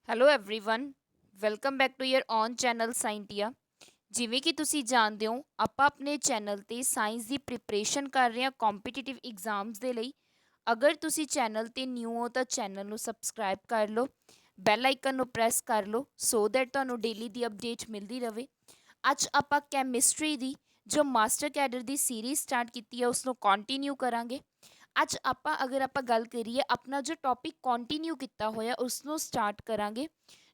Hello everyone welcome back to your own channel Scientia. ਜਿਵੇਂ ਕਿ ਤੁਸੀਂ ਜਾਣਦੇ ਹੋ ਆਪਾਂ ਆਪਣੇ ਚੈਨਲ ਤੇ ਸਾਇੰਸ ਦੀ ਪ੍ਰਿਪਰੇਸ਼ਨ ਕਰ ਰਹੇ ਹਾਂ ਕੰਪੀਟੀਟਿਵ ਐਗਜ਼ਾਮਸ ਦੇ ਲਈ। ਅਗਰ ਤੁਸੀਂ ਚੈਨਲ ਤੇ ਨਿਊ ਹੋ ਤਾਂ ਚੈਨਲ ਨੂੰ ਸਬਸਕ੍ਰਾਈਬ ਕਰ ਲਓ, ਬੈਲ ਆਈਕਨ ਨੂੰ ਪ੍ਰੈਸ ਕਰ ਲਓ ਸੋ ਦੈਟ ਤੁਹਾਨੂੰ ਡੇਲੀ ਦੀ ਅਪਡੇਟ ਮਿਲਦੀ ਰਹੇ। ਅੱਜ ਆਪਾਂ ਕੈਮਿਸਟਰੀ ਦੀ ਜੋ ਮਾਸਟਰ ਕੈਡਰ ਦੀ ਸੀਰੀਜ਼ ਸਟਾਰਟ ਕੀਤੀ ਹੈ ਉਸ ਨੂੰ ਕੰਟੀਨਿਊ ਕਰਾਂਗੇ। ਅੱਜ ਅਗਰ ਆਪਾਂ ਗੱਲ ਕਰੀਏ ਆਪਣਾ ਜੋ ਟੌਪਿਕ ਕੰਟੀਨਿਊ ਕੀਤਾ ਹੋਇਆ ਉਸ ਨੂੰ ਸਟਾਰਟ ਕਰਾਂਗੇ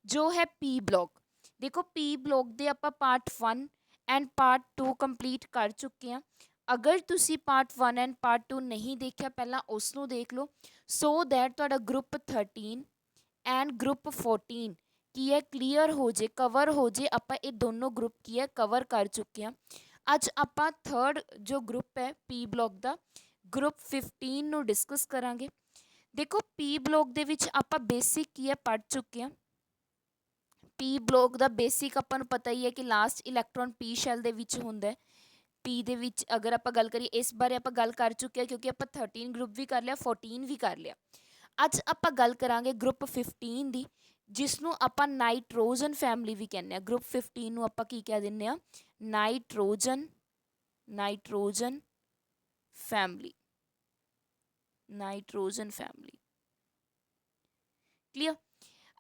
ਜੋ ਹੈ ਪੀ ਬਲੋਕ। ਦੇਖੋ ਪੀ ਬਲੋਕ ਦੇ ਆਪਾਂ ਪਾਰਟ 1 ਐਂਡ ਪਾਰਟ 2 ਕੰਪਲੀਟ ਕਰ ਚੁੱਕੇ ਹਾਂ। ਅਗਰ ਤੁਸੀਂ ਪਾਰਟ 1 ਐਂਡ ਪਾਰਟ 2 ਨਹੀਂ ਦੇਖਿਆ ਪਹਿਲਾਂ ਉਸ ਨੂੰ ਦੇਖ ਲਓ ਸੋ ਦੈਟ ਤੁਹਾਡਾ ਗਰੁੱਪ 13 ਐਂਡ ਗਰੁੱਪ 14 ਕੀ ਹੈ ਕਲੀਅਰ ਹੋ ਜੇ, ਕਵਰ ਹੋ ਜੇ। ਆਪਾਂ ਇਹ ਦੋਨੋਂ ਗਰੁੱਪ ਕੀ ਹੈ ਕਵਰ ਕਰ ਚੁੱਕੇ ਹਾਂ। ਅੱਜ ਆਪਾਂ ਥਰਡ ਜੋ ਗਰੁੱਪ ਹੈ ਪੀ ਬਲੋਕ ਦਾ ਗਰੁੱਪ 15 ਨੂੰ ਡਿਸਕਸ ਕਰਾਂਗੇ। ਦੇਖੋ ਪੀ ਬਲੋਕ ਦੇ ਵਿੱਚ ਆਪਾਂ ਬੇਸਿਕ ਕੀ ਹੈ ਪੜ੍ਹ ਚੁੱਕੇ ਹਾਂ। ਪੀ ਬਲੋਕ ਦਾ ਬੇਸਿਕ ਆਪਾਂ ਨੂੰ ਪਤਾ ਹੀ ਹੈ ਕਿ ਲਾਸਟ ਇਲੈਕਟ੍ਰੋਨ ਪੀ ਸ਼ੈਲ ਦੇ ਵਿੱਚ ਹੁੰਦਾ ਹੈ। ਪੀ ਦੇ ਵਿੱਚ ਅਗਰ ਆਪਾਂ ਗੱਲ ਕਰੀਏ ਇਸ ਬਾਰੇ ਆਪਾਂ ਗੱਲ ਕਰ ਚੁੱਕੇ ਹਾਂ ਕਿਉਂਕਿ ਆਪਾਂ 13 ਗਰੁੱਪ ਵੀ ਕਰ ਲਿਆ 14 ਵੀ ਕਰ ਲਿਆ। ਅੱਜ ਆਪਾਂ ਗੱਲ ਕਰਾਂਗੇ ਗਰੁੱਪ 15 ਦੀ ਜਿਸ ਨੂੰ ਆਪਾਂ ਨਾਈਟ੍ਰੋਜਨ ਫੈਮਿਲੀ ਵੀ ਕਹਿੰਦੇ ਆ। ਗਰੁੱਪ 15 ਨੂੰ ਆਪਾਂ ਕੀ ਕਹਿ ਦਿੰਦੇ ਆ nitrogen family. Nitrogen family clear.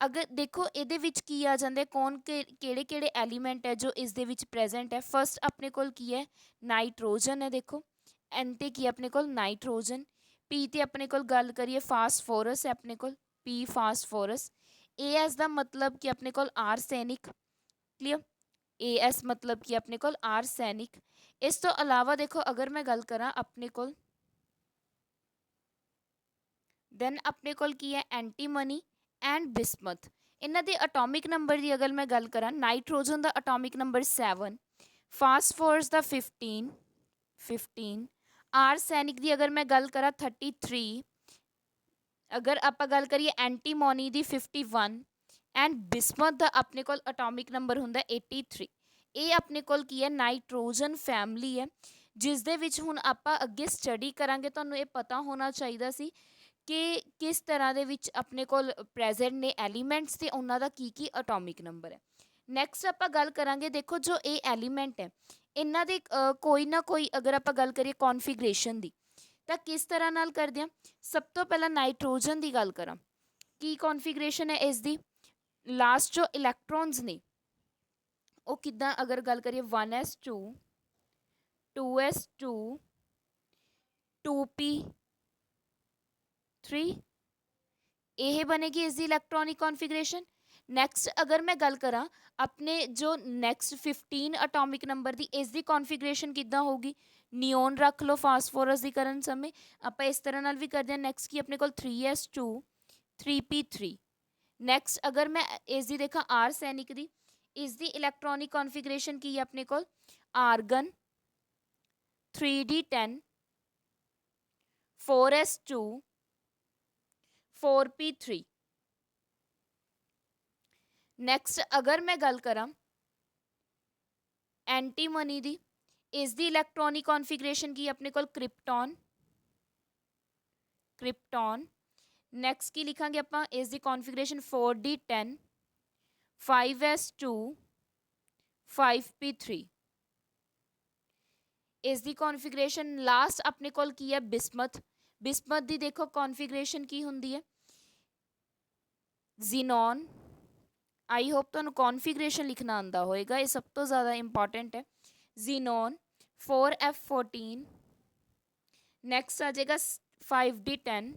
ਅਗਰ ਦੇਖੋ ਇਹਦੇ ਵਿੱਚ ਕੀ ਆ ਜਾਂਦੇ ਕੌਣ ਕਿਹੜੇ ਕਿਹੜੇ ਐਲੀਮੈਂਟ ਹੈ ਜੋ ਇਸ ਦੇ ਵਿੱਚ ਪ੍ਰੈਜ਼ੈਂਟ ਹੈ। ਫਸਟ ਆਪਣੇ ਕੋਲ ਕੀ ਹੈ ਨਾਈਟ੍ਰੋਜਨ ਹੈ। ਦੇਖੋ ਐਨ ਤੇ ਕੀ ਆਪਣੇ ਕੋਲ ਨਾਈਟ੍ਰੋਜਨ। ਪੀ ਤੇ ਆਪਣੇ ਕੋਲ ਗੱਲ ਕਰੀਏ ਫਾਸਫੋਰਸ ਹੈ ਆਪਣੇ ਕੋਲ ਪੀ ਫਾਸਫੋਰਸ। ਏ ਐਸ ਦਾ ਮਤਲਬ ਕਿ ਆਪਣੇ ਕੋਲ ਆਰਸੈਨਿਕ ਕਲੀਅਰ। ਏ ਐਸ ਮਤਲਬ ਕਿ ਆਪਣੇ ਕੋਲ ਆਰਸੈਨਿਕ। ਇਸ ਤੋਂ ਇਲਾਵਾ ਦੇਖੋ ਅਗਰ ਮੈਂ ਗੱਲ ਕਰਾਂ ਆਪਣੇ ਕੋਲ ਦੈਨ ਆਪਣੇ ਕੋਲ ਕੀ ਹੈ ਐਂਟੀਮਨੀ ਐਂਡ ਬਿਸਮਥ। ਇਹਨਾਂ ਦੇ ਅਟੋਮਿਕ ਨੰਬਰ ਦੀ ਅਗਰ ਮੈਂ ਗੱਲ ਕਰਾਂ ਨਾਈਟ੍ਰੋਜਨ ਦਾ ਅਟੋਮਿਕ ਨੰਬਰ 7, ਫਾਸਫੋਰਸ ਦਾ 15 ਆਰਸੈਨਿਕ ਦੀ ਅਗਰ ਮੈਂ ਗੱਲ ਕਰਾਂ 33। ਅਗਰ ਆਪਾਂ ਗੱਲ ਕਰੀਏ ਐਂਟੀਮੋਨੀ ਦੀ 51 ਐਂਡ ਬਿਸਮਥ ਦਾ ਆਪਣੇ ਕੋਲ ਅਟੋਮਿਕ ਨੰਬਰ ਹੁੰਦਾ 83। ਇਹ ਆਪਣੇ ਕੋਲ ਕੀ ਹੈ ਨਾਈਟ੍ਰੋਜਨ ਫੈਮਿਲੀ ਹੈ ਜਿਸ ਦੇ ਵਿੱਚ ਹੁਣ ਆਪਾਂ ਅੱਗੇ ਸਟੱਡੀ ਕਰਾਂਗੇ। ਤੁਹਾਨੂੰ ਇਹ ਪਤਾ ਹੋਣਾ ਚਾਹੀਦਾ ਸੀ ਕਿ ਕਿਸ ਤਰ੍ਹਾਂ ਦੇ ਵਿੱਚ ਆਪਣੇ ਕੋਲ ਪ੍ਰੈਜ਼ੈਂਟ ਨੇ ਐਲੀਮੈਂਟਸ ਤੇ ਉਹਨਾਂ ਦਾ ਕੀ ਕੀ ਅਟੋਮਿਕ ਨੰਬਰ ਹੈ। ਨੈਕਸਟ ਆਪਾਂ ਗੱਲ ਕਰਾਂਗੇ ਦੇਖੋ ਜੋ ਇਹ ਐਲੀਮੈਂਟ ਹੈ ਇਹਨਾਂ ਦੇ ਕੋਈ ਨਾ ਕੋਈ ਅਗਰ ਆਪਾਂ ਗੱਲ ਕਰੀਏ ਕੌਨਫੀਗਰੇਸ਼ਨ ਦੀ ਤਾਂ ਕਿਸ ਤਰ੍ਹਾਂ ਨਾਲ ਕਰਦੇ ਹਾਂ। ਸਭ ਤੋਂ ਪਹਿਲਾਂ ਨਾਈਟ੍ਰੋਜਨ ਦੀ ਗੱਲ ਕਰਾਂ ਕੀ ਕੌਨਫੀਗਰੇਸ਼ਨ ਹੈ ਇਸ ਦੀ। ਲਾਸਟ ਜੋ ਇਲੈਕਟ੍ਰੋਨਸ ਨੇ ਉਹ ਕਿੱਦਾਂ ਅਗਰ ਗੱਲ ਕਰੀਏ 1s2 2s2 2p3 ਇਹ ਬਣੇਗੀ ਇਸ ਦੀ ਇਲੈਕਟ੍ਰੋਨਿਕ ਕੌਨਫੀਗਰੇਸ਼ਨ। ਨੈਕਸਟ ਅਗਰ ਮੈਂ ਗੱਲ ਕਰਾਂ ਆਪਣੇ ਜੋ ਨੈਕਸਟ 15 ਅਟੋਮਿਕ ਨੰਬਰ ਦੀ ਇਸ ਦੀ ਕੌਨਫੀਗਰੇਸ਼ਨ ਕਿੱਦਾਂ ਹੋਊਗੀ। ਨਿਓਨ ਰੱਖ ਲਓ ਫਾਸਫੋਰਸ ਦੀ ਕਰਨ ਸਮੇਂ ਆਪਾਂ ਇਸ ਤਰ੍ਹਾਂ ਨਾਲ ਵੀ ਕਰਦੇ ਹਾਂ। ਨੈਕਸਟ ਕੀ ਆਪਣੇ ਕੋਲ 3s2 3p3। ਨੈਕਸਟ ਅਗਰ ਮੈਂ ਇਸ ਦੀ ਦੇਖਾਂ ਆਰਸੈਨਿਕ ਦੀ ਇਸ ਦੀ ਇਲੈਕਟ੍ਰੋਨਿਕ ਕੌਨਫੀਗਰੇਸ਼ਨ ਕੀ ਹੈ ਆਪਣੇ ਕੋਲ organ 3d10 4s2 4p3। Next ਅਗਰ ਮੈਂ ਗੱਲ ਕਰਾਂ ਐਂਟੀਮਨੀ ਦੀ ਇਸ ਦੀ ਇਲੈਕਟ੍ਰੋਨਿਕ ਕੌਨਫੀਗਰੇਸ਼ਨ ਕੀ ਆਪਣੇ ਕੋਲ ਕ੍ਰਿਪਟੋਨ। ਨੈਕਸਟ ਕੀ ਲਿਖਾਂਗੇ ਆਪਾਂ ਇਸ ਦੀ ਕੌਨਫੀਗਰੇਸ਼ਨ 4d10 5s2 5p3। ਇਸ ਦੀ ਕੌਨਫੀਗਰੇਸ਼ਨ ਲਾਸਟ ਆਪਣੇ ਕੋਲ ਕੀ ਹੈ ਬਿਸਮਥ ਦੀ ਦੇਖੋ ਕੌਨਫੀਗਰੇਸ਼ਨ ਕੀ ਹੁੰਦੀ ਹੈ ਜ਼ੀਨੋਨ। ਆਈ ਹੋਪ ਤੁਹਾਨੂੰ ਕੌਨਫੀਗਰੇਸ਼ਨ ਲਿਖਣਾ ਆਉਂਦਾ ਹੋਏਗਾ ਇਹ ਸਭ ਤੋਂ ਜ਼ਿਆਦਾ ਇੰਪੋਰਟੈਂਟ ਹੈ। ਜ਼ੀਨੋਨ 4f14। ਨੈਕਸਟ ਆ ਜਾਏਗਾ 5d10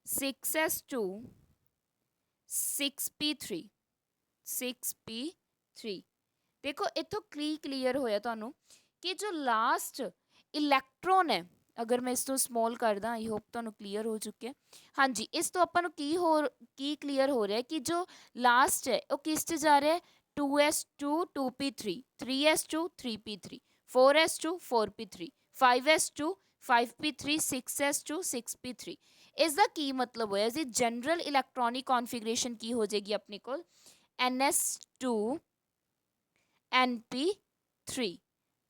6s2 6p3। ਦੇਖੋ ਇੱਥੋਂ ਕਲੀਅਰ ਹੋਇਆ ਤੁਹਾਨੂੰ ਕਿ ਜੋ ਲਾਸਟ ਇਲੈਕਟ੍ਰੋਨ ਹੈ ਅਗਰ ਮੈਂ ਇਸ ਤੋਂ ਸਮੋਲ ਕਰਦਾ ਆਈ ਹੋਪ ਤੁਹਾਨੂੰ ਕਲੀਅਰ ਹੋ ਚੁੱਕਿਆ। ਹਾਂਜੀ ਇਸ ਤੋਂ ਆਪਾਂ ਨੂੰ ਕੀ ਕਲੀਅਰ ਹੋ ਰਿਹਾ ਕਿ ਜੋ ਲਾਸਟ ਹੈ ਉਹ ਕਿਸ 'ਚ ਜਾ ਰਿਹਾ ਹੈ 2s2 2p3 3s2 3p3 4s2 4p3 5s2 5p3 6s2 6p3। ਇਸ ਦਾ ਕੀ ਮਤਲਬ ਹੋਇਆ ਜੀ ਜਨਰਲ ਇਲੈਕਟ੍ਰੋਨਿਕ ਕੌਨਫੀਗਰੇਸ਼ਨ ਕੀ ਹੋ ਜਾਏਗੀ ਆਪਣੇ ਕੋਲ ns2 np3।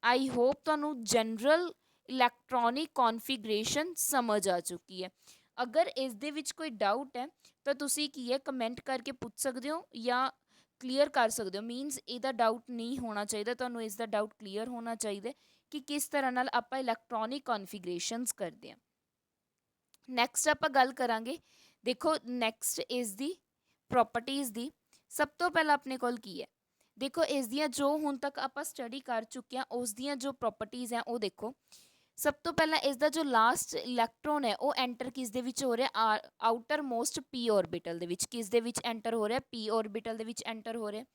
ਆਈ ਹੋਪ ਤੁਹਾਨੂੰ ਜਨਰਲ ਇਲੈਕਟ੍ਰੋਨਿਕ ਕੌਨਫੀਗਰੇਸ਼ਨ ਸਮਝ ਆ ਚੁੱਕੀ ਹੈ। ਅਗਰ ਇਸ ਦੇ ਵਿੱਚ ਕੋਈ ਡਾਊਟ ਹੈ ਤਾਂ ਤੁਸੀਂ ਕੀ ਹੈ ਕਮੈਂਟ ਕਰਕੇ ਪੁੱਛ ਸਕਦੇ ਹੋ ਜਾਂ ਕਲੀਅਰ ਕਰ ਸਕਦੇ ਹੋ। ਮੀਨਸ ਇਹਦਾ ਡਾਊਟ ਨਹੀਂ ਹੋਣਾ ਚਾਹੀਦਾ, ਤੁਹਾਨੂੰ ਇਸ ਦਾ ਡਾਊਟ ਕਲੀਅਰ ਹੋਣਾ ਚਾਹੀਦਾ ਕਿ ਕਿਸ ਤਰ੍ਹਾਂ ਨਾਲ ਆਪਾਂ ਇਲੈਕਟ੍ਰੋਨਿਕ ਕਨਫੀਗਰੇਸ਼ਨਸ ਕਰਦੇ ਹਾਂ। ਨੈਕਸਟ ਆਪਾਂ ਗੱਲ ਕਰਾਂਗੇ, ਦੇਖੋ ਨੈਕਸਟ ਇਸ ਦੀ ਪ੍ਰੋਪਰਟੀਜ਼ ਦੀ। ਸਭ ਤੋਂ ਪਹਿਲਾਂ ਆਪਣੇ ਕੋਲ ਕੀ ਹੈ, ਦੇਖੋ ਇਸ ਦੀਆਂ ਜੋ ਹੁਣ ਤੱਕ ਆਪਾਂ ਸਟੱਡੀ ਕਰ ਚੁੱਕੇ ਹਾਂ ਉਸ ਦੀਆਂ ਜੋ ਪ੍ਰੋਪਰਟੀਜ਼ ਹੈ ਉਹ ਦੇਖੋ। ਸਭ ਤੋਂ ਪਹਿਲਾਂ ਇਸ ਦਾ ਜੋ ਲਾਸਟ ਇਲੈਕਟ੍ਰੋਨ ਹੈ ਉਹ ਐਂਟਰ ਕਿਸ ਦੇ ਵਿੱਚ ਹੋ ਰਿਹਾ, ਆਊਟਰ ਮੋਸਟ ਪੀ ਔਰਬਿਟਲ ਦੇ ਵਿੱਚ। ਕਿਸ ਦੇ ਵਿੱਚ ਐਂਟਰ ਹੋ ਰਿਹਾ, ਪੀ ਔਰਬਿਟਲ ਦੇ ਵਿੱਚ ਐਂਟਰ ਹੋ ਰਿਹਾ।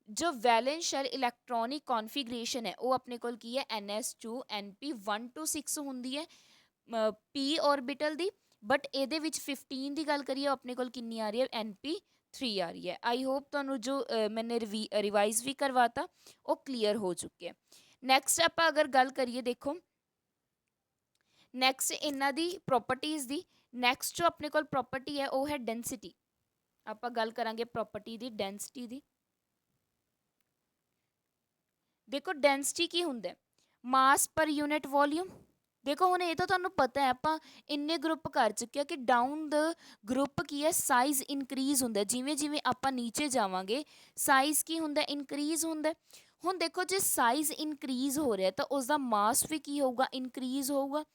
ਜੋ ਵੈਲੈਂਸ ਸ਼ੈਲ ਇਲੈਕਟ੍ਰੋਨਿਕ ਕਨਫੀਗਰੇਸ਼ਨ ਹੈ ਉਹ ਆਪਣੇ ਕੋਲ ਕੀ ਹੈ, NS2 NP 1 to 6 ਹੁੰਦੀ ਹੈ ਪੀ ਔਰਬਿਟਲ ਦੀ। ਬਟ ਇਹਦੇ ਵਿੱਚ 15 ਦੀ ਗੱਲ ਕਰੀਏ ਆਪਣੇ ਕੋਲ ਕਿੰਨੀ ਆ ਰਹੀ ਹੈ, NP3 ਆ ਰਹੀ ਹੈ। ਆਈ ਹੋਪ ਤੁਹਾਨੂੰ ਜੋ ਮੈंने ਰਿਵਾਈਜ਼ ਵੀ ਕਰਵਾਤਾ ਉਹ ਕਲੀਅਰ ਹੋ ਚੁੱਕਿਆ। ਨੈਕਸਟ ਆਪਾਂ ਅਗਰ ਗੱਲ ਕਰੀਏ, ਦੇਖੋ ਨੈਕਸਟ ਇਹਨਾਂ ਦੀ ਪ੍ਰੋਪਰਟੀਜ਼ ਦੀ। ਨੈਕਸਟ ਜੋ ਆਪਣੇ ਕੋਲ ਪ੍ਰੋਪਰਟੀ ਹੈ ਉਹ ਹੈ ਡੈਂਸਿਟੀ। ਆਪਾਂ ਗੱਲ ਕਰਾਂਗੇ ਪ੍ਰੋਪਰਟੀ ਦੀ ਡੈਂਸਿਟੀ ਦੀ। ਦੇਖੋ ਡੈਂਸਿਟੀ ਕੀ ਹੁੰਦਾ, ਮਾਸ ਪਰ ਯੂਨਿਟ ਵੋਲਿਊਮ। ਦੇਖੋ ਹੁਣ ਇਹ ਤਾਂ ਤੁਹਾਨੂੰ ਪਤਾ ਹੈ, ਆਪਾਂ ਇੰਨੇ ਗਰੁੱਪ ਕਰ ਚੁੱਕੇ ਆ ਕਿ ਡਾਊਨ ਦ ਗਰੁੱਪ ਕੀ ਹੈ, ਸਾਈਜ਼ ਇਨਕਰੀਜ਼ ਹੁੰਦਾ। ਜਿਵੇਂ ਜਿਵੇਂ ਆਪਾਂ ਨੀਚੇ ਜਾਵਾਂਗੇ ਸਾਈਜ਼ ਕੀ ਹੁੰਦਾ, ਇਨਕਰੀਜ਼ ਹੁੰਦਾ। ਹੁਣ ਦੇਖੋ ਜੇ ਸਾਈਜ਼ ਇਨਕਰੀਜ਼ ਹੋ ਰਿਹਾ ਤਾਂ ਉਸਦਾ ਮਾਸ ਵੀ ਕੀ ਹੋਊਗਾ, ਇਨਕਰੀਜ਼ ਹੋਊਗਾ।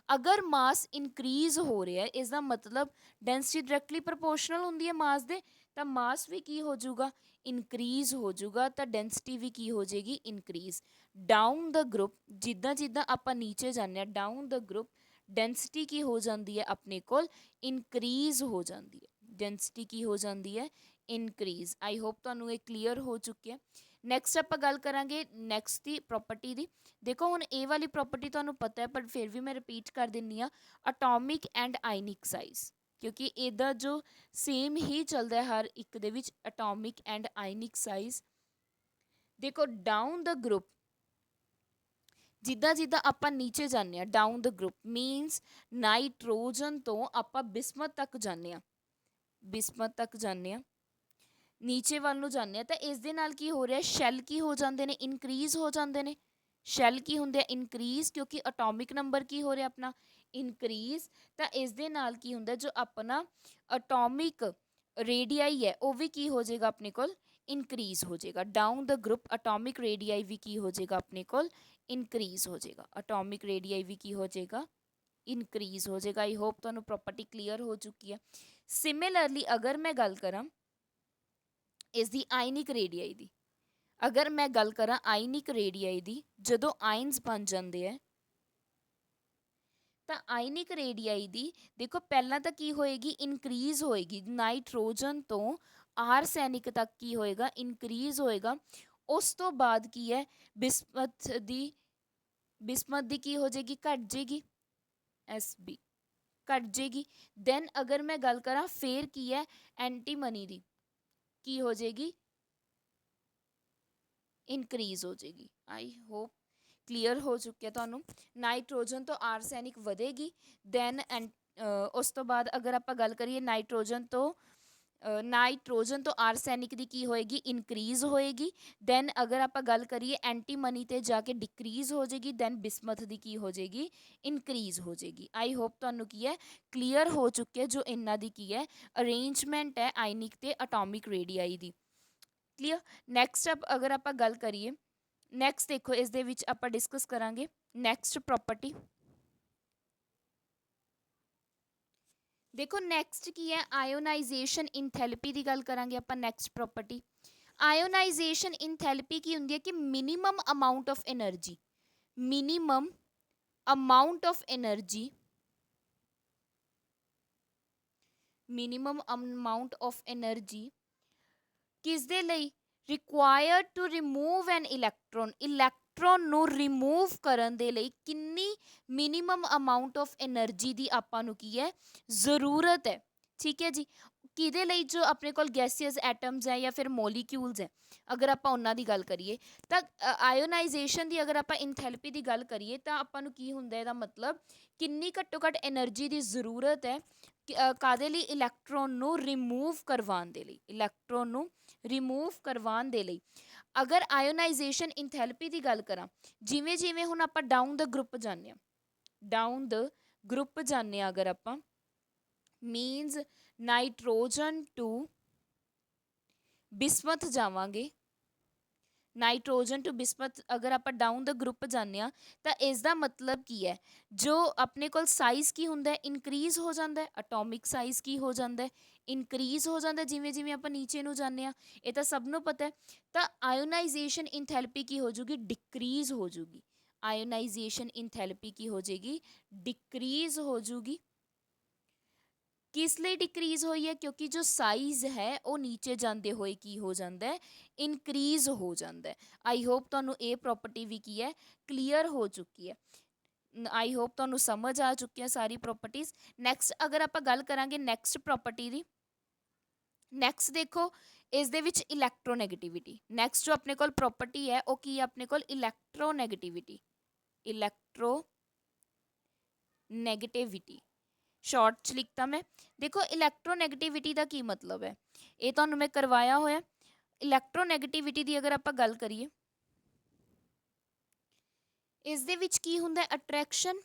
ਅਗਰ ਮਾਸ ਇਨਕਰੀਜ਼ ਹੋ ਰਿਹਾ ਇਸ ਦਾ ਮਤਲਬ ਡੈਂਸਿਟੀ ਡਾਇਰੈਕਟਲੀ ਪ੍ਰਪੋਰਸ਼ਨਲ ਹੁੰਦੀ ਹੈ ਮਾਸ ਦੇ, ਤਾਂ ਮਾਸ ਵੀ ਕੀ ਹੋ ਜਾਊਗਾ, ਇਨਕਰੀਜ਼ ਹੋ ਜਾਊਗਾ। ਤਾਂ ਡੈਂਸਿਟੀ ਵੀ ਕੀ ਹੋ ਜਾਏਗੀ, ਇਨਕਰੀਜ਼। ਡਾਊਨ ਦ ਗਰੁੱਪ, ਜਿੱਦਾਂ ਜਿੱਦਾਂ ਆਪਾਂ ਨੀਚੇ ਜਾਂਦੇ ਹਾਂ ਡਾਊਨ ਦ ਗਰੁੱਪ, ਡੈਂਸਿਟੀ ਕੀ ਹੋ ਜਾਂਦੀ ਹੈ ਆਪਣੇ ਕੋਲ, ਇਨਕਰੀਜ਼ ਹੋ ਜਾਂਦੀ ਹੈ। ਡੈਂਸਿਟੀ ਕੀ ਹੋ ਜਾਂਦੀ ਹੈ, ਇਨਕਰੀਜ਼। ਆਈ ਹੋਪ ਤੁਹਾਨੂੰ ਇਹ ਕਲੀਅਰ ਹੋ ਚੁੱਕਿਆ। ਨੈਕਸਟ ਆਪਾਂ ਗੱਲ ਕਰਾਂਗੇ ਨੈਕਸਟ ਦੀ ਪ੍ਰੋਪਰਟੀ ਦੀ। ਦੇਖੋ ਹੁਣ ਇਹ ਵਾਲੀ ਪ੍ਰੋਪਰਟੀ ਤੁਹਾਨੂੰ ਪਤਾ ਹੈ ਪਰ ਫਿਰ ਵੀ ਮੈਂ ਰਿਪੀਟ ਕਰ ਦਿੰਦੀ ਹਾਂ, ਅਟੋਮਿਕ ਐਂਡ ਆਇਨਿਕ ਸਾਈਜ਼, ਕਿਉਂਕਿ ਇਹਦਾ ਜੋ ਸੇਮ ਹੀ ਚੱਲਦਾ ਹਰ ਇੱਕ ਦੇ ਵਿੱਚ, ਅਟੋਮਿਕ ਐਂਡ ਆਇਨਿਕ ਸਾਈਜ਼। ਦੇਖੋ ਡਾਊਨ ਦ ਗਰੁੱਪ, ਜਿੱਦਾਂ ਜਿੱਦਾਂ ਆਪਾਂ ਨੀਚੇ ਜਾਂਦੇ ਹਾਂ ਡਾਊਨ ਦ ਗਰੁੱਪ ਮੀਨਸ ਨਾਈਟ੍ਰੋਜਨ ਤੋਂ ਆਪਾਂ ਬਿਸਮਤ ਤੱਕ ਜਾਂਦੇ ਹਾਂ, ਬਿਸਮਤ ਤੱਕ ਜਾਂਦੇ ਹਾਂ, ਨੀਚੇ ਵੱਲ ਨੂੰ ਜਾਂਦੇ ਹਾਂ, ਤਾਂ ਇਸ ਦੇ ਨਾਲ ਕੀ ਹੋ ਰਿਹਾ, ਸ਼ੈਲ ਕੀ ਹੋ ਜਾਂਦੇ ਨੇ, ਇਨਕਰੀਜ਼ ਹੋ ਜਾਂਦੇ ਨੇ। ਸ਼ੈਲ ਕੀ ਹੁੰਦੇ ਆ, ਇਨਕਰੀਜ਼, ਕਿਉਂਕਿ ਅਟੋਮਿਕ ਨੰਬਰ ਕੀ ਹੋ ਰਿਹਾ ਆਪਣਾ, ਇਨਕਰੀਜ਼। ਤਾਂ ਇਸ ਦੇ ਨਾਲ ਕੀ ਹੁੰਦਾ, ਜੋ ਆਪਣਾ ਅਟੋਮਿਕ ਰੇਡੀਆਈ ਹੈ ਉਹ ਵੀ ਕੀ ਹੋ ਜਾਏਗਾ ਆਪਣੇ ਕੋਲ, ਇਨਕਰੀਜ਼ ਹੋ ਜਾਏਗਾ। ਡਾਊਨ ਦ ਗਰੁੱਪ ਅਟੋਮਿਕ ਰੇਡੀਆਈ ਵੀ ਕੀ ਹੋ ਜਾਏਗਾ ਆਪਣੇ ਕੋਲ, ਇਨਕਰੀਜ਼ ਹੋ ਜਾਏਗਾ। ਅਟੋਮਿਕ ਰੇਡੀਆਈ ਵੀ ਕੀ ਹੋ ਜਾਏਗਾ, ਇਨਕਰੀਜ਼ ਹੋ ਜਾਏਗਾ। ਆਈ ਹੋਪ ਤੁਹਾਨੂੰ ਪ੍ਰੋਪਰਟੀ ਕਲੀਅਰ ਹੋ ਚੁੱਕੀ ਹੈ। ਸਿਮਿਲਰਲੀ ਅਗਰ ਮੈਂ ਗੱਲ ਕਰਾਂ ਇਸ ਦੀ ਆਇਨਿਕ ਰੇਡੀਆਈ ਦੀ, ਅਗਰ ਮੈਂ ਗੱਲ ਕਰਾਂ ਆਇਨਿਕ ਰੇਡੀਆਈ ਦੀ, ਜਦੋਂ ਆਇਨਸ ਬਣ ਜਾਂਦੇ ਹੈ ਤਾਂ ਆਇਨਿਕ ਰੇਡੀਆਈ ਦੀ ਦੇਖੋ ਪਹਿਲਾਂ ਤਾਂ ਕੀ ਹੋਏਗੀ, ਇਨਕਰੀਜ਼ ਹੋਏਗੀ। ਨਾਈਟ੍ਰੋਜਨ ਤੋਂ ਆਰਸੈਨਿਕ ਤੱਕ ਕੀ ਹੋਏਗਾ, ਇਨਕਰੀਜ਼ ਹੋਏਗਾ। ਉਸ ਤੋਂ ਬਾਅਦ ਕੀ ਹੈ, ਬਿਸਮਤ ਦੀ ਕੀ ਹੋ ਜਾਏਗੀ, ਘਟ ਜਾਏਗੀ, SB ਘਟ ਜਾਏਗੀ। ਦੈਨ ਅਗਰ ਮੈਂ ਗੱਲ ਕਰਾਂ ਫੇਰ ਕੀ ਹੈ, ਐਂਟੀਮਨੀ ਦੀ ਕੀ ਹੋ ਜਾਏਗੀ, ਇਨਕਰੀਜ਼ ਹੋ ਜਾਏਗੀ। ਆਈ ਹੋਪ ਕਲੀਅਰ ਹੋ ਚੁੱਕਿਆ ਤੁਹਾਨੂੰ। ਨਾਈਟ੍ਰੋਜਨ ਤੋਂ ਆਰਸੈਨਿਕ ਵਧੇਗੀ, ਦੈਨ ਉਸ ਤੋਂ ਬਾਅਦ ਅਗਰ ਆਪਾਂ ਗੱਲ ਕਰੀਏ ਨਾਈਟ੍ਰੋਜਨ ਤੋਂ ਆਰਸੈਨਿਕ ਦੀ ਕੀ ਹੋਏਗੀ, ਇਨਕਰੀਜ਼ ਹੋਏਗੀ। ਦੈਨ ਅਗਰ ਆਪਾਂ ਗੱਲ ਕਰੀਏ ਐਂਟੀਮਨੀ ਤੇ ਜਾ ਕੇ ਡਿਕਰੀਜ਼ ਹੋ ਜਾਏਗੀ, ਦੈਨ ਬਿਸਮਥ ਦੀ ਕੀ ਹੋ ਜਾਏਗੀ, ਇਨਕਰੀਜ਼ ਹੋ ਜਾਏਗੀ। ਆਈ ਹੋਪ ਤੁਹਾਨੂੰ ਕੀ ਹੈ ਕਲੀਅਰ ਹੋ ਚੁੱਕਿਆ ਜੋ ਇਹਨਾਂ ਦੀ ਕੀ ਹੈ ਅਰੇਂਜਮੈਂਟ ਹੈ ਆਇਨਿਕ ਤੇ ਅਟੋਮਿਕ ਰੇਡੀਆਈ ਦੀ। ਕਲੀਅਰ। ਨੈਕਸਟ ਅਗਰ ਆਪਾਂ ਗੱਲ ਕਰੀਏ, ਨੈਕਸਟ ਦੇਖੋ ਇਸ ਦੇ ਵਿੱਚ ਆਪਾਂ ਡਿਸਕਸ ਕਰਾਂਗੇ ਨੈਕਸਟ ਪ੍ਰੋਪਰਟੀ। ਦੇਖੋ ਨੈਕਸਟ ਕੀ ਹੈ, ਆਇਓਨਾਈਜੇਸ਼ਨ ਇਨਥੈਲਪੀ ਦੀ ਗੱਲ ਕਰਾਂਗੇ ਆਪਾਂ। ਨੈਕਸਟ ਪ੍ਰੋਪਰਟੀ ਆਇਓਨਾਈਜੇਸ਼ਨ ਇਨਥੈਲਪੀ ਕੀ ਹੁੰਦੀ ਹੈ ਕਿ minimum amount of energy, minimum amount of energy, minimum amount of energy ਕਿਸ ਦੇ ਲਈ, required to remove an electron, electron ਨੂੰ ਰਿਮੂਵ ਕਰਨ ਦੇ ਲਈ ਕਿੰਨੀ ਮਿਨੀਮਮ ਅਮਾਊਂਟ ਆਫ એનર્ਜੀ ਦੀ ਆਪਾਂ ਨੂੰ ਕੀ ਹੈ ਜ਼ਰੂਰਤ ਹੈ। ਠੀਕ ਹੈ ਜੀ, ਕਿਹਦੇ ਲਈ, ਜੋ ਆਪਣੇ ਕੋਲ ਗੈਸੀਅਸ ਐਟਮਸ ਹੈ ਜਾਂ ਫਿਰ ਮੋਲੀਕਿਊਲਸ ਹੈ, ਅਗਰ ਆਪਾਂ ਉਹਨਾਂ ਦੀ ਗੱਲ ਕਰੀਏ ਤਾਂ ਆਇਓਨਾਈਜੇਸ਼ਨ ਦੀ ਅਗਰ ਆਪਾਂ ਇਨਥੈਲਪੀ ਦੀ ਗੱਲ ਕਰੀਏ ਤਾਂ ਆਪਾਂ ਨੂੰ ਕੀ ਹੁੰਦਾ, ਇਹਦਾ ਮਤਲਬ ਕਿੰਨੀ ਘੱਟੋ ਘੱਟ એનર્ਜੀ ਦੀ ਜ਼ਰੂਰਤ ਹੈ ਕਾਹਦੇ ਲਈ, ਇਲੈਕਟ੍ਰੋਨ ਨੂੰ ਰਿਮੂਵ ਕਰਵਾਉਣ ਦੇ ਲਈ, ਇਲੈਕਟ੍ਰੋਨ ਨੂੰ ਰਿਮੂਵ ਕਰਵਾਉਣ ਦੇ ਲਈ। ਅਗਰ ਆਇਓਨਾਈਜੇਸ਼ਨ ਇਨਥੈਲਪੀ ਦੀ ਗੱਲ ਕਰਾਂ, ਜਿਵੇਂ ਜਿਵੇਂ ਹੁਣ ਆਪਾਂ ਡਾਊਨ ਦ ਗਰੁੱਪ ਜਾਂਦੇ ਹਾਂ, ਡਾਊਨ ਦ ਗਰੁੱਪ ਜਾਂਦੇ ਹਾਂ ਅਗਰ ਆਪਾਂ, ਮੀਨਸ ਨਾਈਟ੍ਰੋਜਨ ਟੂ ਬਿਸਮਥ ਜਾਵਾਂਗੇ। ਨਾਈਟ੍ਰੋਜਨ ਟੂ ਬਿਸਮਥ ਅਗਰ ਆਪਾਂ ਡਾਊਨ ਦਾ ਗਰੁੱਪ ਜਾਂਦੇ ਹਾਂ ਤਾਂ ਇਸ ਦਾ ਮਤਲਬ ਕੀ ਹੈ, ਜੋ ਆਪਣੇ ਕੋਲ ਸਾਈਜ਼ ਕੀ ਹੁੰਦਾ ਹੈ, ਇਨਕਰੀਜ਼ ਹੋ ਜਾਂਦਾ ਹੈ। ਅਟੋਮਿਕ ਸਾਈਜ਼ ਕੀ ਹੋ ਜਾਂਦਾ ਹੈ, ਇਨਕਰੀਜ਼ ਹੋ ਜਾਂਦਾ ਜਿਵੇਂ ਜਿਵੇਂ ਆਪਾਂ ਨੀਚੇ ਨੂੰ ਜਾਂਦੇ ਹਾਂ, ਇਹ ਤਾਂ ਸਭ ਨੂੰ ਪਤਾ ਹੈ। ਤਾਂ ਆਇਓਨਾਈਜੇਸ਼ਨ ਇਨਥੈਲਪੀ ਕੀ ਹੋ ਜੂਗੀ, ਡਿਕਰੀਜ਼ ਹੋ ਜੂਗੀ। ਆਇਓਨਾਈਜੇਸ਼ਨ ਇਨਥੈਲਪੀ ਕੀ ਹੋ ਜਾਏਗੀ, ਡਿਕਰੀਜ਼ ਹੋ ਜੂਗੀ। ਕਿਸ ਲਈ ਡਿਕਰੀਜ਼ ਹੋਈ ਹੈ, ਕਿਉਂਕਿ ਜੋ ਸਾਈਜ਼ ਹੈ ਉਹ ਨੀਚੇ ਜਾਂਦੇ ਹੋਏ ਕੀ ਹੋ ਜਾਂਦਾ ਹੈ, ਇਨਕਰੀਜ਼ ਹੋ ਜਾਂਦਾ ਹੈ। ਆਈ ਹੋਪ ਤੁਹਾਨੂੰ ਇਹ ਪ੍ਰੋਪਰਟੀ ਵੀ ਕੀ ਹੈ, ਕਲੀਅਰ ਹੋ ਚੁੱਕੀ ਹੈ। ਆਈ ਹੋਪ ਤੁਹਾਨੂੰ ਸਮਝ ਆ ਚੁੱਕੀਆਂ ਸਾਰੀ ਪ੍ਰੋਪਰਟੀਜ਼। ਨੈਕਸਟ ਅਗਰ ਆਪਾਂ ਗੱਲ ਕਰਾਂਗੇ ਨੈਕਸਟ ਪ੍ਰੋਪਰਟੀ ਦੀ, ਨੈਕਸਟ ਦੇਖੋ ਇਸ ਦੇ ਵਿੱਚ ਇਲੈਕਟ੍ਰੋਨੈਗੇਟਿਵਿਟੀ। ਨੈਕਸਟ ਜੋ ਆਪਣੇ ਕੋਲ ਪ੍ਰੋਪਰਟੀ ਹੈ ਉਹ ਕੀ ਹੈ, ਆਪਣੇ ਕੋਲ ਇਲੈਕਟ੍ਰੋਨੈਗੇਟਿਵਿਟੀ। ਇਲੈਕਟ੍ਰੋਨੈਗੇਟਿਵਿਟੀ ਸ਼ਾਰਟ 'ਚ ਲਿਖਤਾ ਮੈਂ। ਦੇਖੋ ਇਲੈਕਟ੍ਰੋਨੈਗੇਟਿਵਿਟੀ ਦਾ ਕੀ ਮਤਲਬ ਹੈ, ਇਹ ਤੁਹਾਨੂੰ ਮੈਂ ਕਰਵਾਇਆ ਹੋਇਆ। ਇਲੈਕਟ੍ਰੋਨੈਗੇਟਿਵਿਟੀ ਦੀ ਅਗਰ ਆਪਾਂ ਗੱਲ ਕਰੀਏ, ਇਸ ਦੇ ਵਿੱਚ ਕੀ ਹੁੰਦਾ, ਅਟਰੈਕਸ਼ਨ,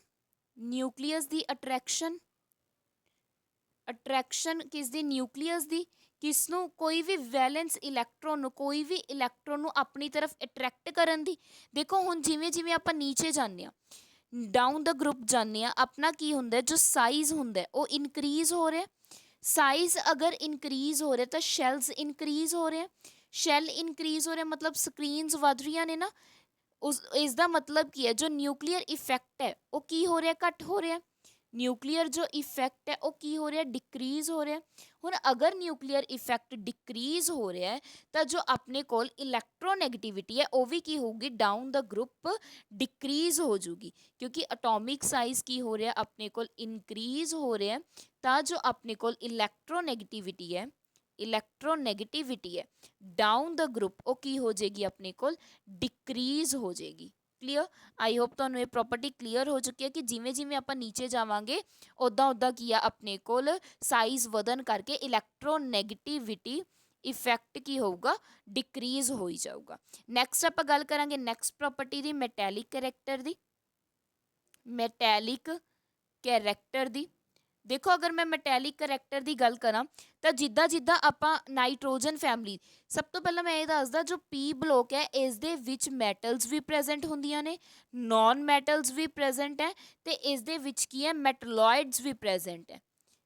ਨਿਊਕਲੀਅਸ ਦੀ ਅਟਰੈਕਸ਼ਨ। ਅਟਰੈਕਸ਼ਨ ਕਿਸ ਦੀ, ਨਿਊਕਲੀਅਸ ਦੀ। ਕਿਸ ਨੂੰ, ਕੋਈ ਵੀ ਵੈਲੈਂਸ ਇਲੈਕਟ੍ਰੋਨ ਨੂੰ, ਕੋਈ ਵੀ ਇਲੈਕਟ੍ਰੋਨ ਨੂੰ ਆਪਣੀ ਤਰਫ ਅਟਰੈਕਟ ਕਰਨ ਦੀ। ਦੇਖੋ ਹੁਣ ਜਿਵੇਂ ਜਿਵੇਂ ਆਪਾਂ ਨੀਚੇ ਜਾਂਦੇ ਹਾਂ, ਡਾਊਨ ਦਾ ਗਰੁੱਪ ਜਾਂਦੇ ਹਾਂ, ਆਪਣਾ ਕੀ ਹੁੰਦਾ, ਜੋ ਸਾਈਜ਼ ਹੁੰਦਾ ਉਹ ਇਨਕਰੀਜ਼ ਹੋ ਰਿਹਾ। ਸਾਈਜ਼ ਅਗਰ ਇਨਕਰੀਜ਼ ਹੋ ਰਿਹਾ ਤਾਂ ਸ਼ੈਲਸ ਇਨਕਰੀਜ਼ ਹੋ ਰਿਹਾ। ਸ਼ੈਲ ਇਨਕਰੀਜ਼ ਹੋ ਰਿਹਾ ਮਤਲਬ ਸਕਰੀਨਸ ਵੱਧ ਰਹੀਆਂ ਨੇ ਨਾ। ਇਸ ਦਾ ਮਤਲਬ ਕੀ ਹੈ, ਜੋ ਨਿਊਕਲੀਅਰ ਇਫੈਕਟ ਹੈ ਉਹ ਕੀ ਹੋ ਰਿਹਾ, ਘੱਟ ਹੋ ਰਿਹਾ। ਨਿਊਕਲੀਅਰ ਜੋ ਇਫੈਕਟ ਹੈ ਉਹ ਕੀ ਹੋ ਰਿਹਾ, ਡਿਕਰੀਜ਼ ਹੋ ਰਿਹਾ। ਹੁਣ ਅਗਰ ਨਿਊਕਲੀਅਰ ਇਫੈਕਟ ਡਿਕਰੀਜ਼ ਹੋ ਰਿਹਾ ਹੈ ਤਾਂ ਜੋ ਆਪਣੇ ਕੋਲ ਇਲੈਕਟ੍ਰੋਨੈਗੇਟਿਵਿਟੀ ਹੈ ਉਹ ਵੀ ਕੀ ਹੋਊਗੀ, ਡਾਊਨ ਦਾ ਗਰੁੱਪ ਡਿਕਰੀਜ਼ ਹੋ ਜੂਗੀ। ਕਿਉਂਕਿ ਅਟੋਮਿਕ ਸਾਈਜ਼ ਕੀ ਹੋ ਰਿਹਾ, ਆਪਣੇ ਕੋਲ ਇਨਕਰੀਜ਼ ਹੋ ਰਿਹਾ, ਤਾਂ ਜੋ ਆਪਣੇ ਕੋਲ ਇਲੈਕਟ੍ਰੋਨੈਗੇਟਿਵਿਟੀ ਹੈ, ਇਲੈਕਟ੍ਰੋਨੈਗੇਟਿਵਿਟੀ ਹੈ ਡਾਊਨ ਦਾ ਗਰੁੱਪ ਉਹ ਕੀ ਹੋ ਜਾਏਗੀ, ਆਪਣੇ ਕੋਲ ਡਿਕਰੀਜ਼ ਹੋ ਜਾਏਗੀ। ਕਲੀਅਰ। ਆਈ ਹੋਪ ਤੁਹਾਨੂੰ ਇਹ ਪ੍ਰੋਪਰਟੀ ਕਲੀਅਰ ਹੋ ਚੁੱਕੀ ਹੈ ਕਿ ਜਿਵੇਂ ਜਿਵੇਂ ਆਪਾਂ ਨੀਚੇ ਜਾਵਾਂਗੇ ਉੱਦਾਂ ਉੱਦਾਂ ਕੀ ਆ, ਆਪਣੇ ਕੋਲ ਸਾਈਜ਼ ਵਧਣ ਕਰਕੇ ਇਲੈਕਟ੍ਰੋਨੈਗੇਟਿਵਿਟੀ ਇਫੈਕਟ ਕੀ ਹੋਊਗਾ, ਡਿਕਰੀਜ਼ ਹੋਈ ਜਾਊਗਾ। ਨੈਕਸਟ ਆਪਾਂ ਗੱਲ ਕਰਾਂਗੇ ਨੈਕਸਟ ਪ੍ਰੋਪਰਟੀ ਦੀ, ਮੈਟੈਲਿਕ ਕਰੈਕਟਰ ਦੀ। ਮੈਟੈਲਿਕ ਕਰੈਕਟਰ ਦੀ ਦੇਖੋ, ਅਗਰ ਮੈਂ ਮੈਟੈਲਿਕ ਕਰੈਕਟਰ ਦੀ ਗੱਲ ਕਰਾਂ ਤਾਂ ਜਿੱਦਾਂ ਜਿੱਦਾਂ ਆਪਾਂ ਨਾਈਟ੍ਰੋਜਨ ਫੈਮਿਲੀ, ਸਭ ਤੋਂ ਪਹਿਲਾਂ ਮੈਂ ਇਹ ਦੱਸਦਾ, ਜੋ ਪੀ ਬਲੋਕ ਹੈ ਇਸ ਦੇ ਵਿੱਚ ਮੈਟਲਸ ਵੀ ਪ੍ਰੈਜ਼ੈਂਟ ਹੁੰਦੀਆਂ ਨੇ, ਨੌਨ ਮੈਟਲਸ ਵੀ ਪ੍ਰੈਜ਼ੈਂਟ ਹੈ, ਤੇ ਇਸ ਦੇ ਵਿੱਚ ਕੀ ਹੈ, ਮੈਟਲੋਇਡਸ ਵੀ ਪ੍ਰੈਜ਼ੈਂਟ ਹੈ।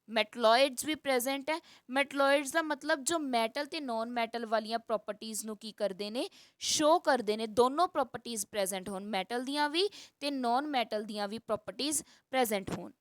ਮੈਟਲੋਇਡਸ ਵੀ ਪ੍ਰੈਜ਼ੈਂਟ ਹੈ। ਮੈਟਲੋਇਡਸ ਦਾ ਮਤਲਬ ਜੋ ਮੈਟਲ ਤੇ ਨੌਨ ਮੈਟਲ ਵਾਲੀਆਂ ਪ੍ਰੋਪਰਟੀਜ਼ ਨੂੰ ਕੀ ਕਰਦੇ ਨੇ, ਸ਼ੋ ਕਰਦੇ ਨੇ। ਦੋਨੋਂ ਪ੍ਰੋਪਰਟੀਜ਼ ਪ੍ਰੈਜ਼ੈਂਟ ਹੋਣ, ਮੈਟਲ ਦੀਆਂ ਵੀ ਤੇ ਨੌਨ ਮੈਟਲ ਦੀਆਂ ਵੀ ਪ੍ਰੋਪਰਟੀਜ਼ ਪ੍ਰੈਜ਼ੈਂਟ ਹੋਣ।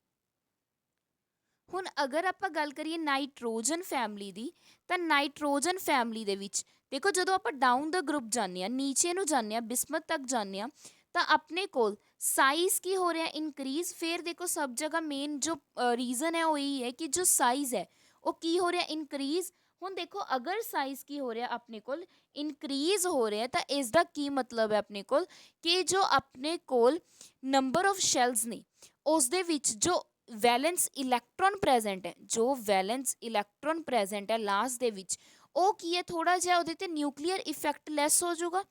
ਹੁਣ ਅਗਰ ਆਪਾਂ ਗੱਲ ਕਰੀਏ ਨਾਈਟ੍ਰੋਜਨ ਫੈਮਿਲੀ ਦੀ, ਤਾਂ ਨਾਈਟ੍ਰੋਜਨ ਫੈਮਿਲੀ ਦੇ ਵਿੱਚ ਦੇਖੋ, ਜਦੋਂ ਆਪਾਂ ਡਾਊਨ ਦਾ ਗਰੁੱਪ ਜਾਂਦੇ ਹਾਂ, ਨੀਚੇ ਨੂੰ ਜਾਂਦੇ ਹਾਂ, ਬਿਸਮਥ ਤੱਕ ਜਾਂਦੇ ਹਾਂ, ਤਾਂ ਆਪਣੇ ਕੋਲ ਸਾਈਜ਼ ਕੀ ਹੋ ਰਿਹਾ, ਇਨਕਰੀਜ਼। ਫਿਰ ਦੇਖੋ ਸਭ ਜਗ੍ਹਾ ਮੇਨ ਜੋ ਰੀਜ਼ਨ ਹੈ ਉਹ ਇਹੀ ਹੈ ਕਿ ਜੋ ਸਾਈਜ਼ ਹੈ ਉਹ ਕੀ ਹੋ ਰਿਹਾ, ਇਨਕਰੀਜ਼। ਹੁਣ ਦੇਖੋ ਅਗਰ ਸਾਈਜ਼ ਕੀ ਹੋ ਰਿਹਾ, ਆਪਣੇ ਕੋਲ ਇਨਕਰੀਜ਼ ਹੋ ਰਿਹਾ, ਤਾਂ ਇਸ ਦਾ ਕੀ ਮਤਲਬ ਹੈ ਆਪਣੇ ਕੋਲ, ਕਿ ਜੋ ਆਪਣੇ ਕੋਲ ਨੰਬਰ ਆਫ ਸ਼ੈਲਸ ਨੇ ਉਸ ਦੇ ਵਿੱਚ ਜੋ ਵੈਲੈਂਸ ਇਲੈਕਟ੍ਰੋਨ ਪ੍ਰੈਜ਼ੈਂਟ ਹੈ, ਜੋ ਵੈਲੈਂਸ ਇਲੈਕਟ੍ਰੋਨ ਪ੍ਰੈਜ਼ੈਂਟ ਹੈ ਲਾਸਟ ਦੇ ਵਿੱਚ, ਉਹ ਕੀ ਹੈ, ਥੋੜਾ ਜਿਹਾ ਉਹਦੇ ਤੇ ਨਿਊਕਲੀਅਰ ਇਫੈਕਟ ਲੈਸ ਹੋ ਜਾਊਗਾ।